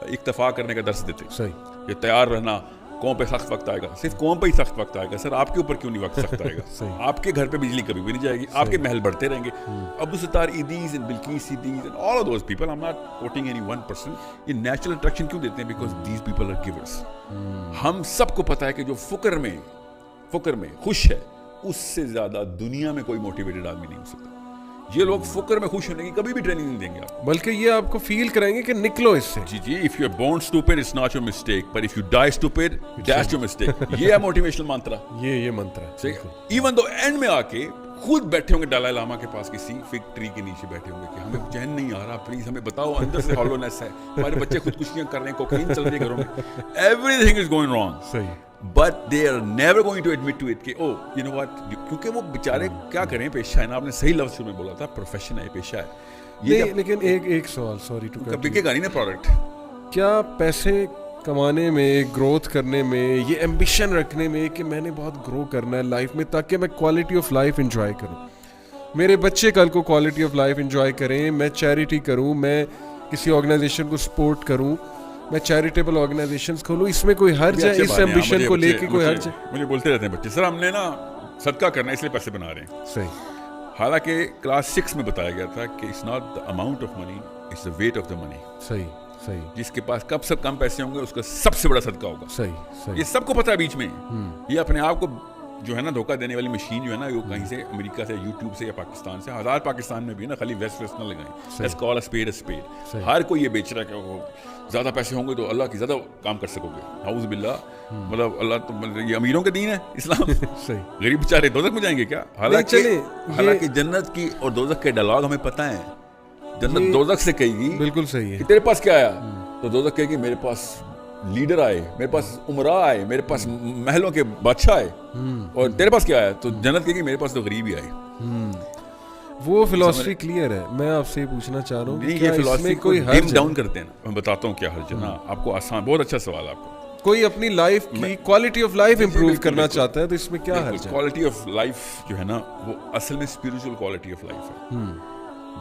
اکتفا کرنے کا درس دیتے ہیں. یہ تیار رہنا, قوم پہ سخت وقت آئے گا, صرف قوم پہ ہی سخت وقت آئے گا. سر آپ کے اوپر کیوں نہیں وقت سخت آئے گا؟ آپ کے گھر پہ بجلی کبھی بھی نہیں جائے گی, آپ کے محل بڑھتے رہیں گے. Abdul Sattar Edhis and Bilqis Edhis and all of those people, I am not quoting any one person, یہ نیچرل اٹریکشن کیوں دیتے ہیں؟ Because these people are givers. ہم سب کو پتا ہے کہ جو فقر میں خوش ہے اس سے زیادہ دنیا میں کوئی موٹیویٹڈ آدمی نہیں ہو سکتا. یہ لوگ فقر میں خوش ہونے کی کبھی بھی ٹریننگ نہیں دیں گے آپ, بلکہ یہ آپ کو فیل کرائیں گے کہ نکلو اس سے. جی, if you are born stupid it's not your mistake, but if you die stupid that's your mistake. یہ ہے موٹیویشنل منترا, یہ منترا ہے. ایون دو اینڈ میں آ کے خود بیٹھے ہوں گے دلائی لاما کے پاس کسی فگ ٹری کے نیچے بیٹھے ہوں گے کہ ہمیں چین نہیں آ رہا, پلیز ہمیں بتاؤ, اندر سے ہالونیس ہے, ہمارے بچے خودکشیاں کر رہے ہیں, کوکین چل رہی ہے گھروں میں, everything is going wrong. صحیح. But they are never going to admit to it کہ oh you know what, کیونکہ وہ بیچارے کیا کریں, پیشہ ہے نا, آپ نے صحیح لفظ میں بولا تھا, پروفیشن ہے, پیشہ ہے. لیکن ایک سوال, سوری ٹو کٹ, بکے گا نہیں نا پروڈکٹ. کیا پیسے کمانے میں, گروتھ کرنے میں, یہ ایمبیشن رکھنے میں کہ میں نے بہت گرو کرنا ہے لائف میں تاکہ میں کوالٹی آف لائف انجوائے کروں, میرے بچے کل کو کوالٹی آف لائف انجوائے کریں, میں چیریٹی کروں, میں کسی آرگنائزیشن کو سپورٹ کروں, میں چیریٹیبل آرگنائزیشنز کھولوں, اس میں کوئی حرج ہے؟ اس ایمبیشن کو لے کے کوئی حرج ہے؟ مجھے بولتے رہتے ہیں بچے, سر ہم نے نا صدقہ کرنا اس لیے پیسے بنا رہے ہیں. صحیح. حالانکہ کلاس 6 میں بتایا گیا تھا کہ it's not the amount of money, it's the weight of the money. صحیح صحیح. جس کے پاس کم سے کم پیسے ہوں گے اس کا سب سے بڑا صدقہ ہوگا. صحیح صحیح. یہ سب کو پتہ ہے بیچ میں. یہ اپنے آپ کو جو ہے نا دھوکہ دینے والی مشین جو ہے نا وہ کہیں سے امریکہ سے یوٹیوب سے یا پاکستان سے, ہزار پاکستان میں بھی ہے نا, خالی ویسٹ نہ لگائیں. Let's call a spade a spade. ہر کوئی یہ بیچ رہا ہے کہ وہ زیادہ پیسے ہوں گے تو اللہ کی زیادہ کام کر سکو گے. اعوذ باللہ. مطلب اللہ تو یہ امیروں کے دین ہے اسلام. صحیح. غریب بیچارے دوزخ میں جائیں گے کیا؟ حالانکہ جنت کی اور دوزخ کے ڈائلاگ ہمیں پتہ ہے. جنت دوزخ سے کہے گی بالکل صحیح ہے کہ تیرے پاس کیا آیا, تو دوزخ کہے گی میرے پاس لیڈر آئے, میرے پاس عمراء آئے, میرے پاس محلوں کے بادشاہ آئے, اور تیرے پاس کیا آیا, تو جنت کہے گی میرے پاس تو غریب ہی آئے. وہ فلسفی کلیئر ہے. میں آپ سے پوچھنا چاہ رہا ہوں یہ فلسفی کوئی ڈیم ڈاؤن کرتے ہیں. میں بتاتا ہوں کیا حرج ہے نا آپ کو. آسان, بہت اچھا سوال آپ کو. کوئی اپنی لائف کی کوالٹی آف لائف امپروو کرنا چاہتا ہے تو اس میں کیا حرج ہے؟ کوالٹی آف لائف جو ہے نا وہ اصل میں اسپرچل کوالٹی آف لائف ہے.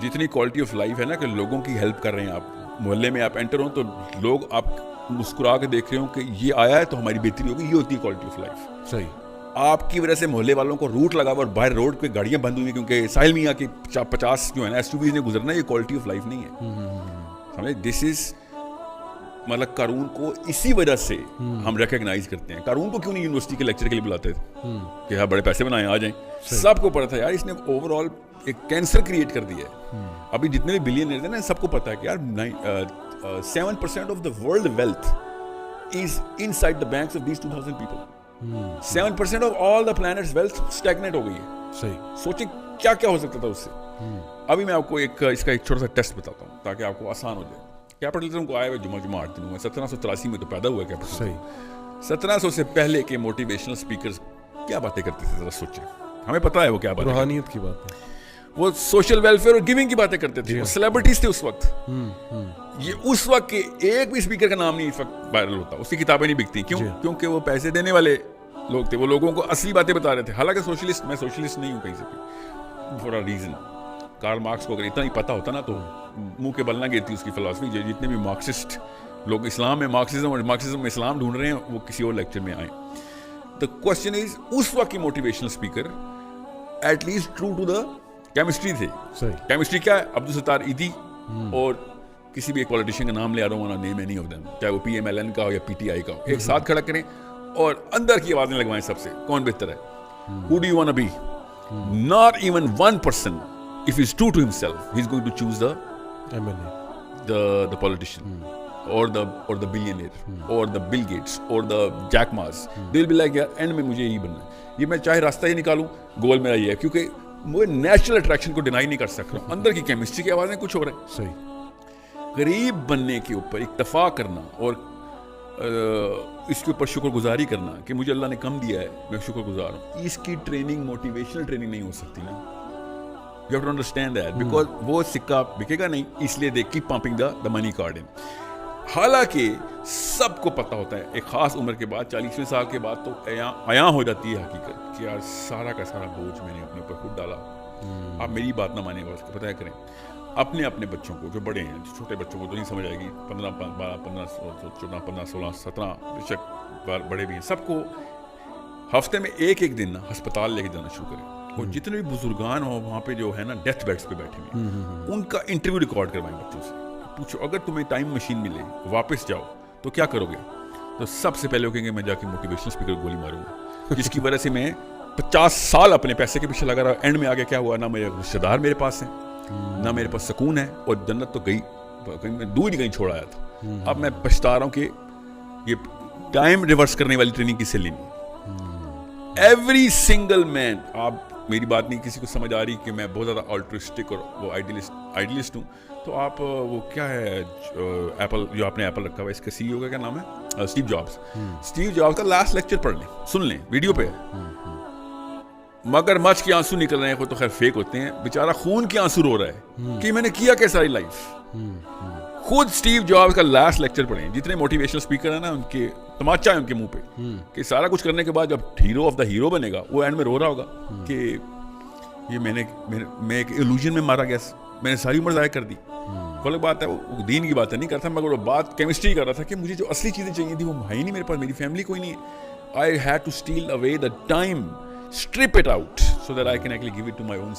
جتنی کوالٹی آف لائف ہے نا کہ لوگوں کی ہیلپ کر رہے ہیں آپ, محلے میں آپ انٹر ہوں تو لوگ آپ مسکرا کے دیکھ رہے ہوں کہ یہ آیا ہے تو ہماری بہتری ہوگی, یہ ہوتی ہے کوالٹی آف لائف. صحیح. آپ کی وجہ سے محلے والوں کو روٹ لگا ہوا اور باہر روڈ پہ گاڑیاں بند ہوئی کیونکہ ساحل میاں کی 50 جو ہے نا SUVs نے گزرنا, یہ کوالٹی آف لائف نہیں ہے. سمجھے, دس از مطلب قارون کو اسی وجہ سے ہم ریکگنائز کرتے ہیں. قارون کو کیوں نہیں یونیورسٹی کے لیکچر کے لیے بلاتے تھے کہ ہاں بڑے پیسے بنائے آ جائیں. سب کو پتا تھا یار اس نے اوور آل ایک کینسر کریٹ کر دیا ہے. ابھی جتنے بھی بلینئرز ہیں نا سب کو پتا ہے کہ یار 7% of the world wealth is inside the banks of these 2000 people. 7% of all the planet's wealth stagnate ہو گئی ہے. صحیح. سوچیں کیا کیا ہو سکتا تھا اس سے. ابھی میں آپ کو اس کا ایک چھوٹا سا ٹیسٹ بتاتا ہوں تاکہ آپ کو آسان ہو جائے. کیپٹلزم کو آئے ہوئے جمعہ 8 دنوں میں 1783 میں تو پیدا ہوا ہے کیپٹلزم. صحیح. 1700 سے پہلے کے موٹیویشنل اسپیکرز کیا باتیں کرتے تھے ذرا سوچیں. ہمیں پتا ہے وہ کیا بات ہے, روحانیت کی بات ہے. وہ سوشل ویلفیئر اور گیونگ کی باتیں کرتے تھے. وہ سیلیبریٹیز تھے اس وقت. یہ اس وقت کے ایک بھی اسپیکر کا نام نہیں اس وقت وائرل ہوتا, اس کی کتابیں نہیں بکتی. کیوں؟ کیونکہ وہ پیسے دینے والے لوگ تھے, وہ لوگوں کو اصلی باتیں بتا رہے تھے. حالانکہ میں سوشلسٹ نہیں ہوں کہیں سے for a reason. Karl Marx کو اگر اتنا ہی پتا ہوتا نا تو منہ کے بل نہ گرتی اس کی فلسفی. جتنے بھی مارکسسٹ لوگ اسلام میں مارکسزم اور مارکسزم میں اسلام ڈھونڈ رہے ہیں وہ کسی اور لیکچر میں آئیں. دا کوشچن از اس وقت کی motivational speaker at least true to the chemistry تھے. کیمسٹری کیا ہے؟ عبدالستار ایدھی اور کسی بھی ایک پولیٹیشین کا نام لے, رہا ہوں نیم اینی آف دیم, چاہے وہ PMLN کا ہو یا PTI کا ہو, ایک ساتھ کھڑا کریں اور اندر کی آوازیں لگوائیں سب سے کون بہتر ہے. Who do you want to be? Not even one person, if he's true to himself, he's going to choose the politician or the billionaire or the Bill Gates or the Jack Ma's. They'll be like yaar end میں مجھے یہی بننا ہے, یہ میں چاہے راستہ ہی نکالوں گول میرا یہ ہے, کیونکہ وہ نیچرل اٹریکشن کو ڈینائی نہیں کر سک رہا. اندر کی کیمسٹری کی آوازیں کچھ ہو رہا ہے. صحیح. غریب بننے کے اوپر اکتفا کرنا اور اس کے اوپر شکر گزاری کرنا کہ مجھے اللہ نے کم دیا ہے میں شکر گزار ہوں, اس کی ٹریننگ موٹیویشنل ٹریننگ نہیں ہو سکتی نا. You have to understand that, because وہ سکہ بکے گا نہیں, اس لیے they keep pumping the money card in. حالانکہ سب کو پتہ ہوتا ہے ایک خاص عمر کے بعد 40ویں سال کے بعد تو عیاں ہو جاتی ہے حقیقت کہ یار سارا کا سارا بوجھ میں نے اپنے اوپر خود ڈالا. آپ میری بات نہ مانیں, بس پتہ کریں اپنے بچوں کو, جو بڑے ہیں, چھوٹے بچوں کو تو نہیں سمجھ آئے گی, 15 16 17 بے شک بڑے بھی ہیں, سب کو ہفتے میں ایک دن ہسپتال لے کے جانا شروع کریں. اور جتنے بھی بزرگان ہوں وہاں پہ جو ہے نا ڈیتھ بیڈس پہ بیٹھے ہوئے, ان کا انٹرویو ریکارڈ کروائیں بچوں سے. پوچھو اگر تمہیں ٹائم مشین ملے واپس جاؤ تو کیا کرو گے؟ تو سب سے پہلے وہ کہیں گے میں جا کے موٹیویشنل اسپیکر گولی ماروں گا, جس کی وجہ سے میں 50 سال اپنے پیسے کے پیچھے لگا رہا. اینڈ میں آگے کیا ہوا, نہ میرے رشتے دار میرے پاس ہیں, نہ میرے پاس سکون ہے, اور جنت تو گئی میں دور ہی کہیں چھوڑ آیا تھا. اب میں پچھتا رہا ہوں کہ یہ ٹائم ریورس کرنے والی ٹریننگ کس سے لینی. ایوری سنگل مین, آپ میری بات نہیں کسی کو سمجھ آ رہی کہ میں بہت زیادہ آلٹرسٹک اور وہ آئیڈیلسٹ ہوں, تو آپ وہ کیا ہے ایپل, جو آپ نے ایپل رکھا ہوا ہے, اس کا CEO کا کیا نام ہے, اسٹیو جابس. اسٹیو جابس کا لاسٹ لیکچر پڑھ لیں, سن لیں, ویڈیو پہ ہے. مگر مچھ کے آنسو نکل رہے ہیں, وہ تو خیر فیک ہوتے ہیں, بیچارہ خون کے آنسو رو رہا ہے کہ میں نے کیا کیا ساری لائف. خود اسٹیو جابس کا لاسٹ لیکچر پڑھیں. جتنے موٹیویشنل اسپیکر ہیں نا ان کے تماچا ہے ان کے منہ پہ کہ سارا کچھ کرنے کے بعد جب ہیرو آف دا ہیرو بنے گا وہ اینڈ میں رو رہا ہوگا کہ یہ میں ایک ایلوژن میں مارا گیا, میں نے ساری عمر ضائع کر دی. الگ بات ہے, وہ دین کی باتیں نہیں کرتا, مگر وہ بات کیمسٹری کر رہا تھا کہ مجھے جو اصلی چیزیں چاہیے تھی وہ ہے ہی نہیں میرے پاس, میری فیملی کوئی نہیں ہے. I had to steal away the time, strip it out so that I can actually give it to my own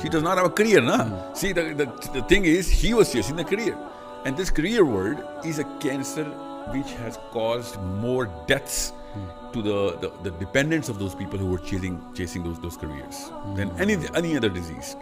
she does not have a career na see the thing is he was chasing the career and this career world is a cancer which has caused more deaths to the dependents of those people who were chasing those careers than any other disease.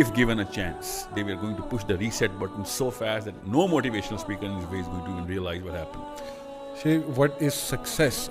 if given a chance they were going to push the reset button so fast that no motivational speaker in his way is going to even realize what happened. What is success?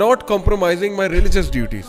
not compromising my religious duties.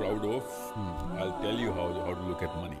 proud of. I'll tell you how to look at money.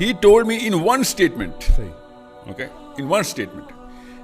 He told me in one statement. Okay, in one statement.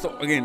So again,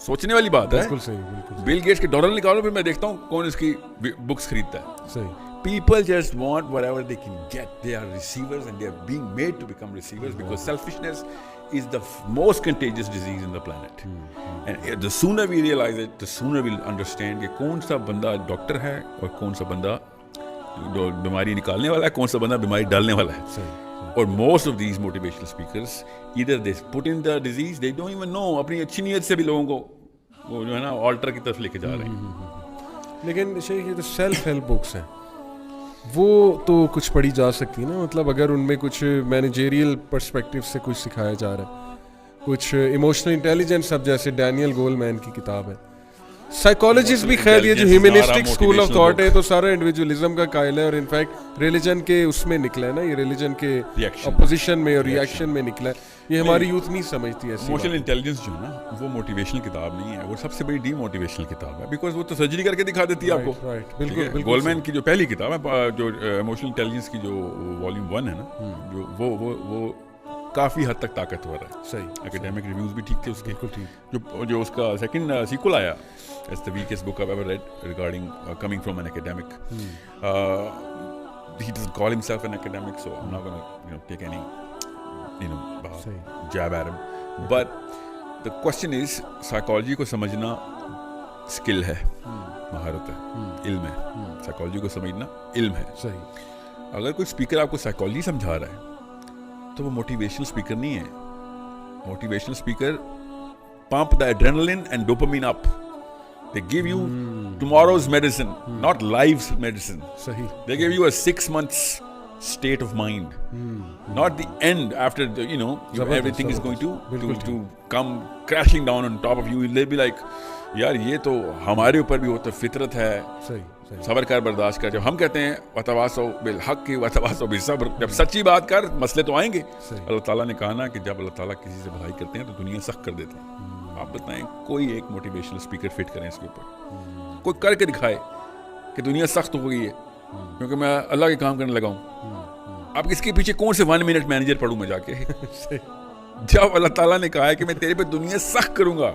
سوچنے والی بات ہے. بالکل صحیح, بالکل Bill Gates کے dollar نکالو, پھر میں دیکھتا ہوں کون اس کی بکس خریدتا ہے. صحیح. People just want whatever they can get. They are receivers and they are being made to become receivers because selfishness is the most contagious disease in the planet. And the sooner we realize it, the sooner we'll understand کہ کون سا بندہ doctor ہے اور کون سا بندہ بیماری نکالنے والا ہے, کون سا بندہ بیماری ڈالنے والا ہے. اور most of these motivational speakers either they put in the disease, they don't even know. اپنی اچھی نیت سے بھی لوگوں کو وہ جو ہے نا آلٹر کی طرف لے کے جا رہے ہیں. لیکن شیخ یہ تو سیلف ہیلپ بکس ہیں, وہ تو کچھ پڑھی جا سکتی ہے نا, مطلب اگر ان میں کچھ مینیجریل پرسپیکٹیو سے کچھ سکھایا جا رہا ہے, کچھ ایموشنل انٹیلیجنس. اب جیسے ڈینیل گولمین کی کتاب ہے, سائیکالوجسٹ بھی خیر یہ جو ہیومنسٹک اسکول آف تھاٹ ہے تو سارا انڈیویجولزم کا قائل ہے, اور انفیکٹ ریلیجن کے اس میں نکلا ہے نا, یہ ریلیجن کے اپوزیشن میں اور ریئیکشن میں نکلا ہے. یہ ہماری یوتھ نہیں سمجھتی ایسی. ایموشنل انٹیلیجنس جو ہے نا وہ موٹیویشنل کتاب نہیں ہے, وہ سب سے بڑی ڈی موٹیویشنل کتاب ہے, بیکاز وہ تو سرجری کر کے دکھا دیتی ہے آپ کو. بالکل. گولمین کی جو پہلی کتاب ہے جو ایموشنل انٹیلیجنس کی جو والیوم 1 ہے نا, جو وہ کافی حد تک طاقتور ہے. صحیح. اکیڈیمک ریویوز بھی ٹھیک تھے اس کے. جو اس کا سیکنڈ سیکول آیا, It's the weakest book I've ever read regarding coming from an academic. He doesn't call himself an academic, so I'm not going to take any jab at him. But the question is, psychology کو سمجھنا skill ہے, مہارت ہے, علم ہے. psychology کو سمجھنا علم ہے. صحیح. اگر کوئی اسپیکر آپ کو psychology سمجھا رہا ہے تو وہ موٹیویشنل اسپیکر نہیں ہے. Motivational speaker pump the adrenaline and dopamine up. They give you tomorrow's medicine, not life's medicine. Sahi. They give you a 6 months state of mind, not the end after everything is going to come crashing down on top of you. They'll be like, یار یہ تو ہمارے اوپر بھی ہوتا فطرت ہے. صبر کر, برداشت کر. جب ہم کہتے ہیں وتواصوا بالحق وتواصوا بالصبر, جب سچی بات کر, مسئلے تو آئیں گے. اللہ تعالیٰ نے کہا نا کہ جب اللہ تعالیٰ کسی سے بھلائی کرتے ہیں تو دنیا سخت کر دیتے ہیں. آپ بتائیں کوئی ایک موٹیویشنل اسپیکر فٹ کریں اس کے اوپر, کوئی کر کے دکھائے کہ دنیا سخت ہو گئی ہے کیونکہ میں اللہ کے کام کرنے لگا ہوں. اب اس کے پیچھے کون سے 1 منٹ مینیجر پڑھوں میں جا کے, جب اللہ تعالیٰ نے کہا ہے کہ میں تیرے پہ دنیا سخت کروں گا.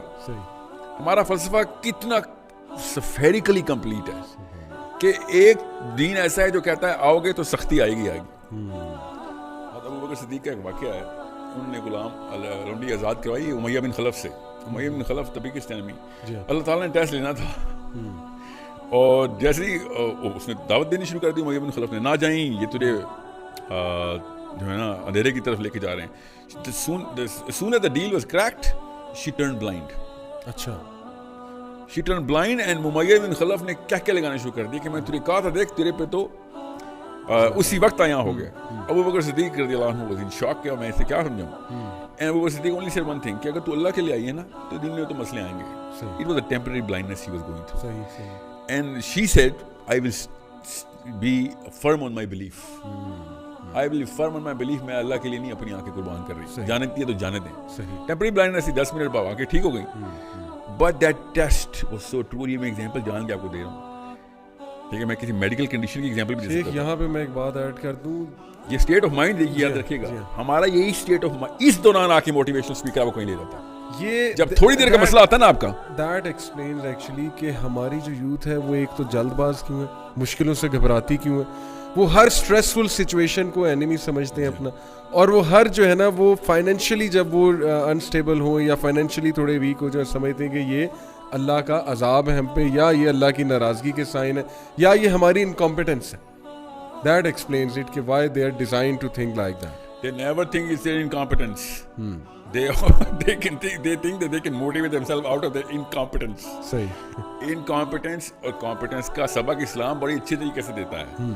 ہمارا فلسفہ کتنا سفیریکلی کمپلیٹ ہے کہ ایک دین ایسا ہے جو کہتا ہے آؤ گے تو سختی آئے گی. ابو بکر صدیق کا ایک واقعہ ہے, انہوں نے غلام لونڈی آزاد کروائی امیہ بن خلف سے. امیہ بن خلف طبیقی میں اللہ تعالیٰ نے ٹیسٹ لینا تھا, اور جیسے ہی اس نے دعوت دینی شروع کر دی امیہ بن خلف نے, نہ جائیں یہ تجھے جو ہے نا اندھیرے کی طرف لے کے جا رہے ہیں. soon as the deal was cracked, she turned blind. اچھا. she turned blind and امیہ بن خلف نے کیا لگانا شروع کر دی کہ میں تجھے کہا تھا دیکھ تیرے پہ تو اسی وقت یہاں ہو گیا. ابو بکر صدیق رضی اللہ عنہ was in shock کہ میں اسے کیا سمجھاؤں. And Abu Bakr Siddiq only said one thing کہ اگر تو اللہ کے لیے آئی ہے نا تو دن میں تو مسئلے آئیں گے. It was a temporary blindness he was going through. And she said, I will be firm on my belief. I will be firm on my belief. میں اللہ کے لیے نہیں اپنی آنکھیں قربان کر رہی. جانتی ہے تو جانے دیں. Temporary blindness ہی 10 منٹ بعد آ کے ٹھیک ہو گئی. But that test was so true. یہ میں ایگزامپل جان کے آپ کو دے رہا ہوں. ٹھیک ہے, میں کسی میڈیکل کنڈیشن کی ایگزامپل بھی دے سکتا ہوں. یہاں پہ میں ایک بات ایڈ کر دوں, یہ اسٹیٹ آف مائنڈ یاد رکھیے گا, ہمارا یہی اسٹیٹ آف مائنڈ اس دوران آ کے موٹیویشنل اسپیکر آپ کو کہیں لے جاتا ہے. یہ جب تھوڑی دیر کا مسئلہ آتا ہے نا آپ کا, دیٹ ایکسپلینز ایکچولی کہ ہماری جو یوتھ ہے وہ ایک تو جلد باز کیوں ہے, مشکلوں سے گھبراتی کیوں ہے, وہ ہر اسٹریسفل سچویشن کو اینیمی سمجھتے ہیں اپنا, اور وہ ہر جو ہے نا وہ فائنینشلی جب وہ انسٹیبل ہوں یا فائنینشلی تھوڑے ویک ہو جائیں سمجھتے ہیں کہ یہ اللہ کا عذاب ہے ہم پہ, یا یہ اللہ کی ناراضگی کے سائن ہے, یا یہ ہماری انکمپیٹنس ہے. That explains it, why they are designed to think like that. They never think it's their incompetence. They think that they can motivate themselves out of their incompetence. صحیح. Incompetence اور competence کا سبق اسلام بڑی اچھی طریقے سے دیتا ہے.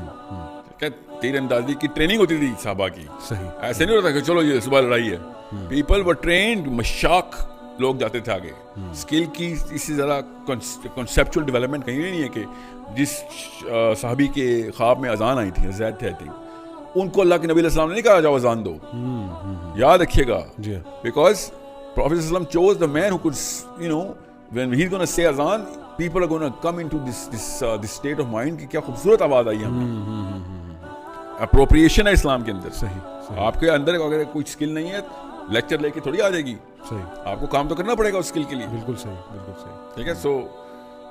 کہ تیر اندازی کی ٹریننگ ہوتی تھی صحابہ کی. صحیح. ایسے نہیں ہوتا کہ چلو یہ صبح لڑائی ہے. People were trained, مشاق لوگ جاتے تھے آگے. اسکل کی اس سے ذرا کنسیپچل ڈیولپمنٹ کہیں نہیں ہے کہ جس صحابی کے خواب میں اذان آئی تھی, زید تھے ان کو اللہ کے نبی علیہ السلام نے نہیں کہا جاؤ اذان دو. یاد رکھیے گا, بیکاز پروفیٹ صلی اللہ علیہ وسلم chose the man who could when he's going to say azan, people are going to come into this state of mind کہ کیا خوبصورت آواز آئی ہمیں. اپروپریشن ہے اسلام کے اندر. صحیح. آپ کے اندر اگر کوئی اسکل نہیں ہے لیکچر لے کے تھوڑی آ جائے گی, صحیح, آپ کو کام تو کرنا پڑے گا اس اسکل کے لیے. بالکل صحیح, بالکل صحیح. ٹھیک ہے. سو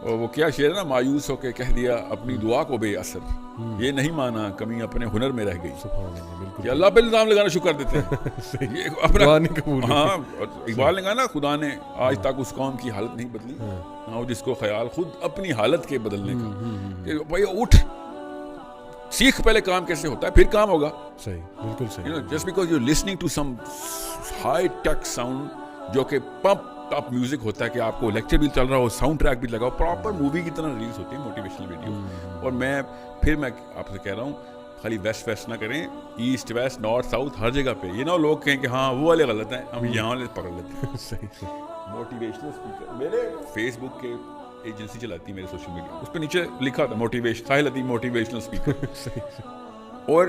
وہ کیا شعر ہے نا, مایوس ہو کے کہہ دیا اپنی دعا کو بے اثر, یہ نہیں مانا کمی اپنے ہنر میں رہ گئی. کہ اللہ پہ الزام لگانا شروع کر دیتے ہیں. یہ اپنا ہاں, اقبال نے کہا نا, خدا نے آج تک اس قوم کی حالت نہیں بدلی نہ جس کو خیال خود اپنی حالت کے بدلنے کا. کہ بھائی اٹھ, سیکھ پہلے کام کیسے ہوتا ہے, پھر کام ہوگا. صحیح, بالکل صحیح. Just because you listening to some high tech sound جو کہ پمپ اپ میوزک ہوتا ہے, کہ آپ کو لیکچر بھی چل رہا ہو, ساؤنڈ ٹریک بھی لگاؤ, پراپر مووی کی طرح ریلیز ہوتی ہے موٹیویشنل ویڈیو. اور میں آپ سے کہہ رہا ہوں, خالی ویسٹ نہ کریں, ایسٹ ویسٹ نارتھ ساؤتھ ہر جگہ پہ. یہ نہ لوگ کہیں کہ ہاں وہ والے غلط ہیں, ہم یہاں والے پکڑ لیتے ہیں. صحیح. موٹیویشنل اسپیکر میرے فیس بک کے ایجنسی چلاتی ہے میرے سوشل میڈیا, اس پہ نیچے لکھا تھا موٹیویشن ساحل عطیف موٹیویشنل اسپیکر. اور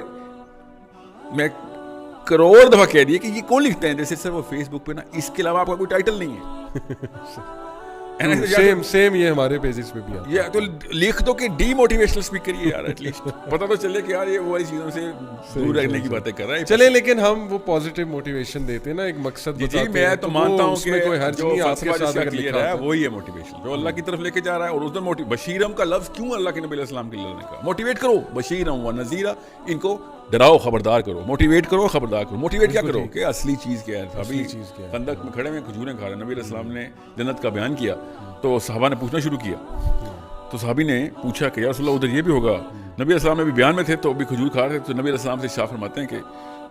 میں کروڑ دفعہ کہہ دیا کہ یہ کون لکھتے ہیں, جیسے سر وہ فیس بک پہ نا, اس کے علاوہ آپ کا کوئی ٹائٹل نہیں ہے. سیم یہ ہمارے پیجز پہ بھی آتا ہے. یہ تو لکھ دو کہ ڈی موٹیویشنل اسپیکر ہی یار, ایٹ لیسٹ پتہ تو چلے کہ یار یہ وہ والی چیزوں سے دور رہنے کی باتیں کر رہا ہے. چلے, لیکن ہم وہ پازیٹیو موٹیویشن دیتے ہیں نا, ایک مقصد بتاتے ہیں. جی میں تو مانتا ہوں کہ کوئی حرج نہیں, آپ کے ساتھ اگر لکھا ہے وہی ہے موٹیویشن جو اللہ کی طرف لے کے جا رہا ہے. اور اس دن بشیرم کا لفظ کیوں اللہ کے نبی علیہ السلام کے لیے نے کہا, موٹیویٹ کرو, بشیرم و نذیرہ, ان کو ڈراؤ خبردار کرو, موٹیویٹ کرو خبردار کرو. موٹیویٹ کیا کرو کہ اصلی چیز کیا ہے. ابھی خندق میں کھڑے ہوئے کھجوریں کھا رہے ہیں, نبی علیہ السلام نے جنت کا بیان کیا تو صحابہ نے پوچھنا شروع کیا. تو صحابی نے پوچھا کہ یا رسول اللہ ادھر یہ بھی ہوگا. نبی علیہ السلام نے بھی بیان میں تھے تو بھی کھجور کھا رہے تھے. تو نبی علیہ السلام سے شاہ فرماتے ہیں کہ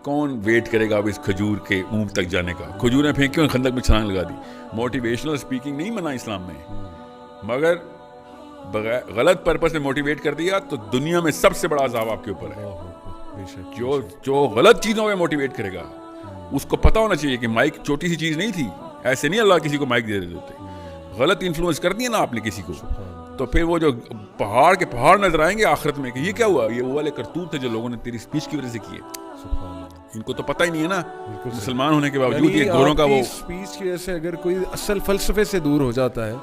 کون ویٹ کرے گا اب اس کھجور کے منہ تک جانے کا. کھجوریں پھینکیں, خندق میں چھلانگ لگا دی. موٹیویشنل اسپیکنگ نہیں منع اسلام میں, مگر غلط پرپس میں موٹیویٹ کر دیا تو دنیا میں سب سے بڑا عذاب آپ کے اوپر ہے. جو غلط چیزوں میں موٹیویٹ کرے گا اس کو پتا ہونا چاہیے کہ مائک چھوٹی سی چیز نہیں تھی. ایسے نہیں اللہ کسی کو مائک دے دیتے ہوتے. غلط انفلوئنس کر دیا نا آپ نے کسی کو, تو پھر وہ جو پہاڑ کے پہاڑ نظر آئیں گے آخرت میں کہ یہ کیا ہوا, یہ وہ والے کرتوت تھے جو لوگوں نے تیری اسپیچ کی وجہ سے کیے. ان کو تو پتہ ہی نہیں ہے نا, مسلمان ہونے کے باوجود یہ گوروں کا وہ اسپیچ کی وجہ سے اگر کوئی اصل فلسفے سے دور ہو جاتا ہے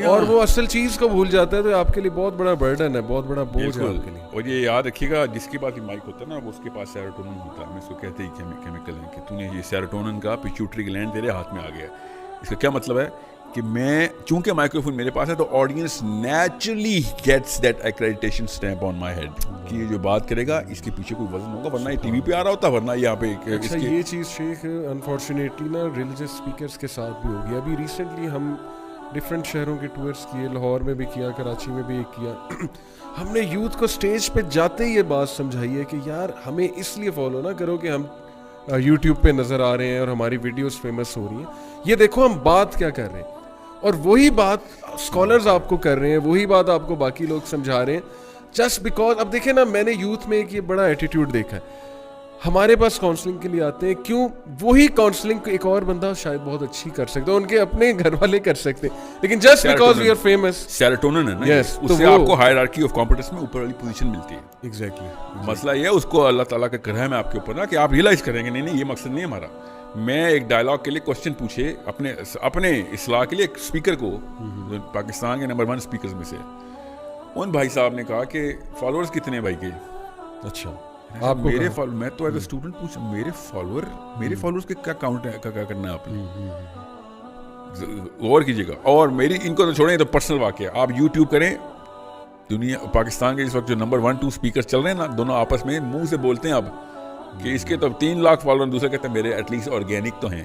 اور وہ اصل چیز کو بھول جاتا ہے تو آپ کے لیے بہت بڑا برڈن ہے, بہت بڑا بوجھ ہے آپ کے لیے. اور یہ یاد رکھیے گا, جس کے پاس مائک ہوتا ہے نا, وہ اس کے پاس سیروٹونن ہوتا ہے. ہم اس کو کہتے ہیں کیمیکل ہیں, کہ تو نے یہ سیروٹونن کا پیچوٹری گلینڈ تیرے ہاتھ میں آ گیا. اس کا کیا مطلب ہے کہ میں چونکہ مائکروفون میرے پاس ہے تو audience naturally gets that accreditation stamp on my head کہ یہ جو بات کرے گا اس کے پیچھے کوئی وزن ہوگا, ورنہ یہ ٹی وی پہ آ رہا ہوتا, ورنہ یہاں پہ. اچھا, یہ چیز شیخ انفارچونیٹلی نا ریلیجس اسپیکرس کے ساتھ بھی ہوگی. ابھی ریسنٹلی ہم ڈفرینٹ شہروں کے ٹورس کیے, لاہور میں بھی کیا, کراچی میں بھی ایک کیا. ہم نے یوتھ کو اسٹیج پہ جاتے ہی یہ بات سمجھائی ہے کہ یار ہمیں اس لیے فالو نہ کرو کہ ہم یوٹیوب پہ نظر آ رہے ہیں اور ہماری ویڈیوز فیمس ہو رہی ہیں. یہ دیکھو ہم بات کیا کر رہے ہیں, اور وہی بات اسکالرز آپ کو کر رہے ہیں, وہی بات آپ کو باقی لوگ سمجھا رہے ہیں. جسٹ بیکاز اب دیکھیں نا, میں نے یوتھ میں ایک یہ بڑا ایٹیٹیوڈ دیکھا ہے. ہمارے پاس کاؤنسلنگ کے لیے آتے ہیں, کیوں؟ وہی کاؤنسلنگ ایک اور بندہ شاید بہت اچھی کر سکتا ہے, ان کے اپنے گھر والے کر سکتے ہیں, لیکن just because we are famous. Serotonin ہے نا, اس سے آپ کو ہائرارکی آف کمپیٹنس میں اوپر والی پوزیشن ملتی ہے. ایگزیکٹلی. مسئلہ یہ ہے اس کو اللہ تعالیٰ کا کرم ہے آپ کے اوپر نا, کہ آپ ریئلائز کریں گے نہیں یہ مقصد نہیں ہمارا. میں ایک ڈائلاگ کے لیے کوشچن پوچھے اپنے اصلاح کے لیے ایک اسپیکر کو, پاکستان کے نمبر 1 اسپیکرز میں سے, ان بھائی صاحب نے کہا کہ فالوورز کتنے بھائی کے. اچھا, آپ میرے میں تو ایز اے اسٹوڈنٹ پوچھا میرے فالوورز کے کیا کاؤنٹ ہے, کیا کرنا ہے آپ نے, غور کیجیے گا. اور میری ان کو تو چھوڑیں, تو پرسنل واقعہ, آپ یوٹیوب کریں, دنیا پاکستان کے اس وقت جو نمبر 1-2 اسپیکر چل رہے ہیں نا, دونوں آپس میں منہ سے بولتے ہیں اب کہ اس کے تو 3 لاکھ فالوور, دوسرے کہتے ہیں میرے ایٹ لیسٹ آرگینک تو ہیں.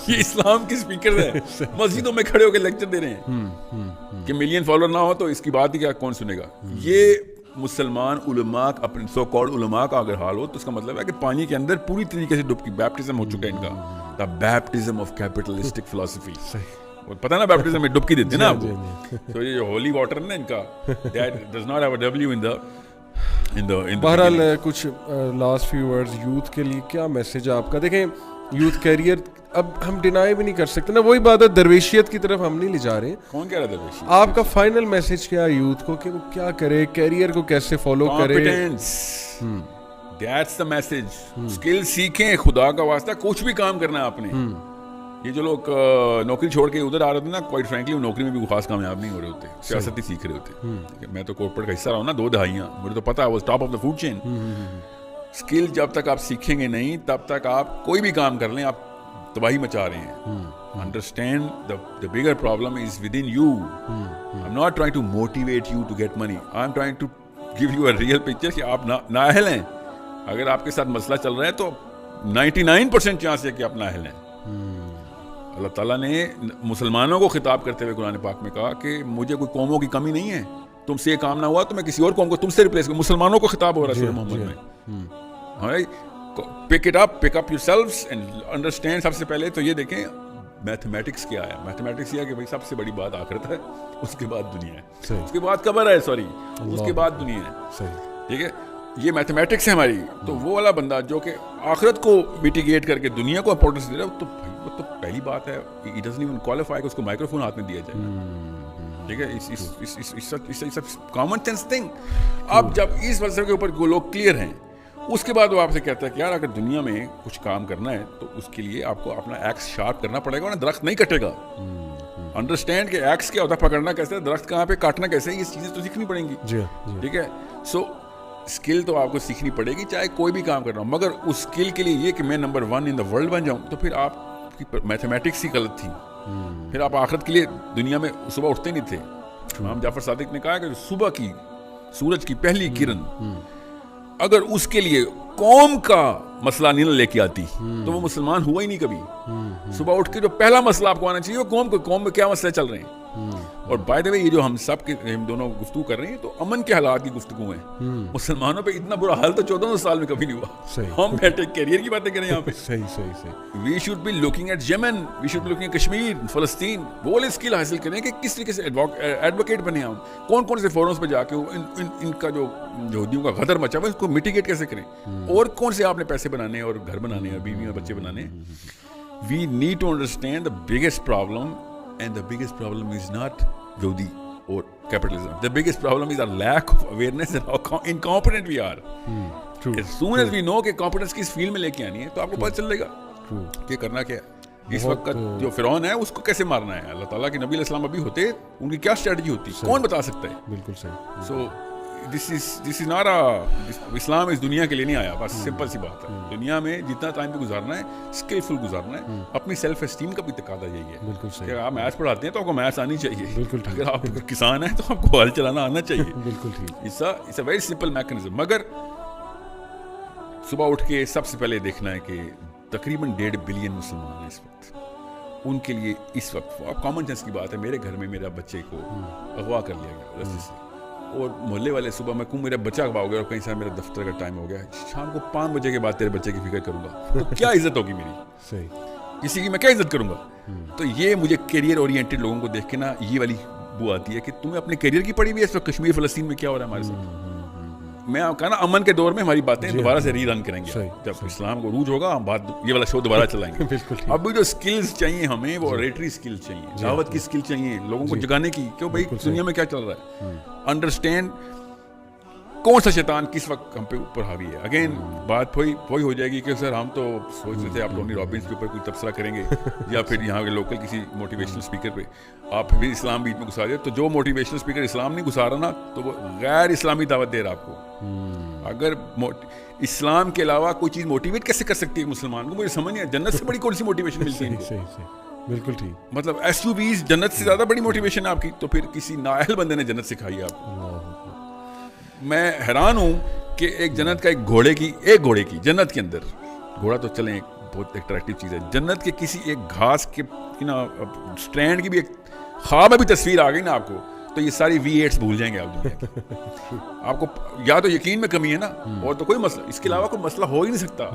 یہ اسلام کے اسپیکر ہیں, مسجدوں میں کھڑے ہو کے لیکچر دے رہے ہیں کہ ملین فالوور نہ ہو تو اس کی بات ہی کیا, کون سنے گا. یہ مسلمان علماء اپنے سو کالڈ علماء کا اگر حال ہو تو اس کا مطلب ہے کہ پانی کے اندر پوری طریقے سے ڈبکی, بیپٹزم ہو چکا ہے ان کا, دا بیپٹزم آف کیپٹلسٹک فلسفی. پتہ نا بیپٹزم میں ڈبکی دیتے ہیں نا آپ کو, تو یہ جو ہولی واٹر ہے نا ان کا, that does not have a W in the. بہرحال کچھ لاسٹ فیو ورڈز یوتھ کے لیے کیا میسج ہے آپ کا؟ دیکھیں یوتھ کیریئر اب ہم ڈینائی بھی نہیں کر سکتے نا, وہی بات ہے درویشیت کی طرف ہم نہیں لے جا رہے. کون کہہ رہا ہے درویشیت؟ آپ کا فائنل میسج کیا ہے یوتھ کو کہ وہ کیا کرے, کیریئر کو کیسے فالو کرے؟ That's the message. اسکل سیکھیں, خدا کا واسطہ کچھ بھی کام کرنا ہے آپ نے. یہ جو لوگ نوکری چھوڑ کے ادھر آ رہے تھے نا, کوائٹ فرینکلی نوکری میں بھی خاص کامیاب نہیں ہو رہے ہوتے, سیاست ہی سیکھ رہے ہوتے. میں تو کارپوریٹ کا حصہ رہا ہوں نا 2 دہائیاں, مجھے تو پتا ہے وہ top of the food chain. Skill جب تک آپ سیکھیں گے نہیں تب تک آپ کوئی بھی کام کر لیں, آپ تباہی مچا رہے ہیں. Understand the bigger problem is within you. I'm not trying to motivate you to get money. I'm trying to give you a real picture کہ آپ نااہل ہیں. اگر آپ کے ساتھ مسئلہ چل رہا ہے تو 99% چانس ہے کہ آپ نااہل ہیں. اللہ تعالیٰ نے مسلمانوں کو خطاب کرتے ہوئے قرآن پاک میں کہا کہ مجھے کوئی قوموں کی کمی نہیں ہے, تم سے یہ کام نہ ہوا تو میں کسی اور قوم کو تم سے ریپلیس کروں. مسلمانوں کو خطاب ہو رہا ہے سورہ محمد میں. Pick up your selves and understand. سب سے پہلے تو یہ دیکھیں میتھمیٹکس کیا ہے. میتھمیٹکس یہ ہے کہ بھائی سب سے بڑی بات آخرت ہے, اس کے بعد دنیا ہے, اس کے بعد قبر ہے, اس کے بعد دنیا ہے. ٹھیک ہے, یہ میتھمیٹکس ہے ہماری. تو وہ والا بندہ جو کہ آخرت کو میٹیگیٹ کر کے دنیا کو امپورٹنس دے رہا ہے, تو وہ تو پہلی بات ہے he doesn't even qualify کہ اس کو مائکرو فون ہاتھ میں دیا جائے. ٹھیک ہے, کامن سینس تھنگ. اب جب اس فلسفے کے اوپر لوگ کلیئر ہیں, اس کے بعد وہ آپ سے کہتا ہے کہ یار اگر دنیا میں کچھ کام کرنا ہے تو اس کے لیے آپ کو اپنا ایکس شارپ کرنا پڑے گا, ورنہ درخت نہیں کٹے گا. انڈرسٹینڈ کہ ایکس کیا ہوتا ہے, پکڑنا کیسے ہے, درخت کہاں پہ, کاٹنا کیسے ہے, یہ چیزیں تو سیکھنی پڑیں گی. ٹھیک ہے, سو اسکل تو آپ کو سیکھنی پڑے گی چاہے کوئی بھی کام کرنا ہو. مگر اس اسکل کے لیے یہ کہ میں نمبر 1 ان دا ورلڈ بن جاؤں, تو پھر آپ کی میتھمیٹکس ہی غلط تھی. پھر آپ آخرت کے لیے دنیا میں صبح اٹھتے نہیں تھے. امام جعفر صادق نے کہا کہ صبح کی سورج کی پہلی کرن اگر اس کے لیے قوم کا مسئلہ نہیں لے کے آتی تو وہ مسلمان ہوا ہی نہیں کبھی. صبح اٹھ کے جو پہلا مسئلہ آپ کو آنا چاہیے وہ قوم میں کیا مسئلے چل رہے ہیں. اور بائی دا وے یہ جو ہم دونوں گفتگو کر رہے ہیں تو امن کے حالات کی گفتگو ہیں. مسلمانوں پہ اتنا برا حال تو 14 سال میں کبھی نہیں ہوا. ہم بیٹھے کیریئر کی باتیں کریں یہاں پہ. We should be looking at Yemen, we should be looking at Kashmir, فلسطین. وہ والے اسکل حاصل کریں کہ کس طریقے سے ایڈوکیٹ بنے ہم, کون سے فورمز پہ جا کے ان کا جو یہودیوں کا غدر مچا ہوا ہے اس کو میٹیگیٹ کیسے کریں, اور کون سے آپ نے پیسے بنانے ہیں اور گھر بنانے ہیں, بیوی اور بچے بنانے ہیں. We need to understand the biggest problem, and the biggest problem is not Yodi or capitalism. The biggest problem is our lack of awareness and how incompetent we are. True. As soon as we know کہ competence کس field میں لے کے آنی ہے تو آپ کو پتہ چلے گا کہ کرنا کیا ہے. اس وقت جو فرعون ہے اس کو کیسے مارنا ہے. اللہ تعالیٰ کے نبی علیہ السلام ابھی ہوتے, ان کی کیا اسٹریٹجی ہوتی, کون بتا سکتا ہے. بالکل صحیح. سو this is not اسلام اس دنیا کے لیے نہیں آیا. بس سمپل سی بات ہے, دنیا میں جتنا ٹائم بھی گزارنا ہے اسکلفل گزارنا ہے. اپنی سیلف اسٹیم کا بھی تقاضا یہی ہے. بالکل صحیح. اگر آپ میتھس پڑھاتے ہیں تو آپ کو میتھس آنی چاہیے. بالکل. اگر آپ کسان ہیں تو آپ کو ہل چلانا آنا چاہیے. بالکل ٹھیک. It's a very simple mechanism. مگر صبح اٹھ کے سب سے پہلے دیکھنا ہے کہ تقریباً 1.5 بلین مسلمان ہیں اس وقت. ان کے لیے اس وقت کامن سینس کی بات ہے, میرے گھر میں میرا بچے کو اغوا کر لیا گیا رسی سے, اور محلے والے صبح میں میرا بچہ اغوا ہو گیا اور کہیں سے میرا دفتر کا ٹائم ہو گیا, شام کو 5 بجے کے بعد تیرے بچے کی فکر کروں گا تو کیا عزت ہوگی میری. صحیح. کسی کی میں کیا عزت کروں گا. تو یہ مجھے کیریئر اورینٹڈ لوگوں کو دیکھ کے نا یہ والی بو آتی ہے کہ تمہیں اپنے کیریئر کی پڑی ہوئی ہے. اس وقت کشمیر فلسطین میں کیا ہو رہا ہے ہمارے ساتھ. میں کہا نا امن کے دور میں ہماری باتیں دوبارہ سے ری رن کریں گے. جب اسلام کو عروج ہوگا ہم بات یہ والا شو دوبارہ چلائیں گے. اب بھی جو اسکلز چاہیے ہمیں وہ اوریٹری اسکل چاہیے, دعوت کی اسکل چاہیے, لوگوں کو جگانے کی کہ بھائی دنیا میں کیا چل رہا ہے. انڈرسٹینڈ کون سا شیطان کس وقت ہم پہ اوپر حاوی ہے. اگین بات وہی ہو جائے گی کہ سر ہم تو سوچ رہے تھے آپ ٹونی رابنس کے اوپر کوئی تبصرہ کریں گے یا پھر یہاں کے لوکل کسی موٹیویشنل اسپیکر پہ آپ بھی اسلام بیچ میں گھسا دیں. تو جو موٹیویشنل اسپیکر اسلام نہیں گھسا رہا نا تو وہ غیر اسلامی دعوت دے رہا آپ کو. اگر اسلام کے علاوہ کوئی چیز موٹیویٹ کیسے کر سکتی ہے مسلمان کو, مجھے سمجھ نہیں. جنت سے بڑی کون سی موٹیویشن ملتی ہے. بالکل ٹھیک. مطلب SUVs جنت سے زیادہ بڑی موٹیویشن ہے آپ کی, تو پھر کسی نااہل بندے نے جنت سکھائی ہے آپ کو. میں حیران ہوں کہ ایک جنت کا ایک گھوڑے کی جنت کے اندر, گھوڑا تو چلیں ایک بہت اٹریکٹیو چیز ہے, جنت کے کسی ایک گھاس کے اسٹرینڈ کی بھی ایک خواب ابھی تصویر آ گئی نا آپ کو, تو یہ ساری V8 بھول جائیں گے آپ دنیا کی. آپ کو یا تو یقین میں کمی ہے نا, اور تو کوئی مسئلہ, اس کے علاوہ کوئی مسئلہ ہو ہی نہیں سکتا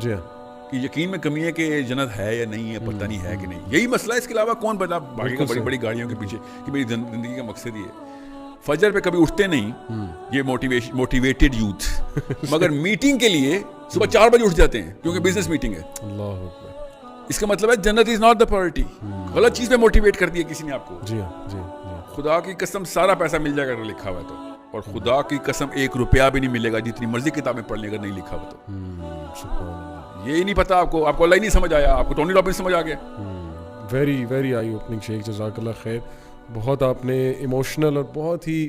کہ یقین میں کمی ہے کہ جنت ہے یا نہیں ہے, پتہ نہیں ہے کہ نہیں. یہی مسئلہ ہے, اس کے علاوہ کون بتا بھاگے گا بڑی بڑی گاڑیوں کے پیچھے کہ میری زندگی کا مقصد یہ ہے. فجر پہ کبھی اٹھتے نہیں یہ موٹیویٹڈ یوتھ, مگر میٹنگ کے لیے صبح 4 بجے اٹھ جاتے ہیں کیونکہ بزنس میٹنگ ہے. اللہ اکبر. اس کا مطلب ہے جنت از ناٹ دا پرائورٹی. غلط چیز پہ موٹیویٹ کر دیا کسی نے آپ کو. جی جی. خدا کی قسم سارا پیسہ مل جائے گا اگر لکھا ہوا ہے تو, اور خدا کی قسم 1 روپیہ بھی نہیں ملے گا جتنی مرضی کتابیں پڑھ لیں اگر نہیں لکھا ہوا تو. یہی نہیں پتا آپ کو اللہ ہی نہیں سمجھ آیا, آپ کو ٹونی رابنس سمجھ آ گیا. ویری ویری آئی اوپننگ شیخ, جزاک اللہ خیر. بہت آپ نے ایموشنل اور بہت ہی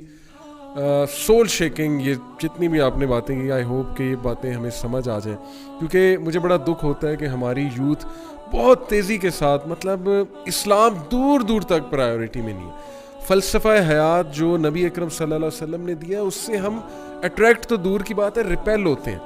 سول شیکنگ یہ جتنی بھی آپ نے باتیں کی, آئی ہوپ کہ یہ باتیں ہمیں سمجھ آ جائیں, کیونکہ مجھے بڑا دکھ ہوتا ہے کہ ہماری یوتھ بہت تیزی کے ساتھ. مطلب اسلام دور دور تک پرائیورٹی میں نہیں ہے. فلسفہ حیات جو نبی اکرم صلی اللہ علیہ وسلم نے دیا اس سے ہم اٹریکٹ تو دور کی بات ہے ریپیل ہوتے ہیں,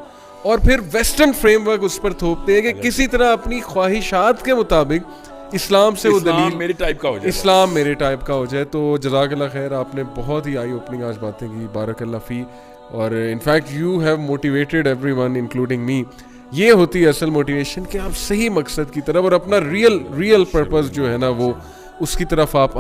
اور پھر ویسٹرن فریم ورک اس پر تھوپتے ہیں کہ کسی طرح اپنی خواہشات کے مطابق اسلام سے وہ دلیل میرے ٹائپ کا ہو جائے, اسلام میرے ٹائپ کا ہو جائے. تو جزاک اللہ خیر, آپ نے بہت ہی آئی اوپننگ آج باتیں کی, بارک اللہ فی. اور in fact you have motivated every one including me. یہ ہوتی ہے اصل موٹیویشن کہ آپ صحیح مقصد کی طرف اور اپنا ریئل پرپز جو ہے نا وہ اس کی طرف آپ آئیں.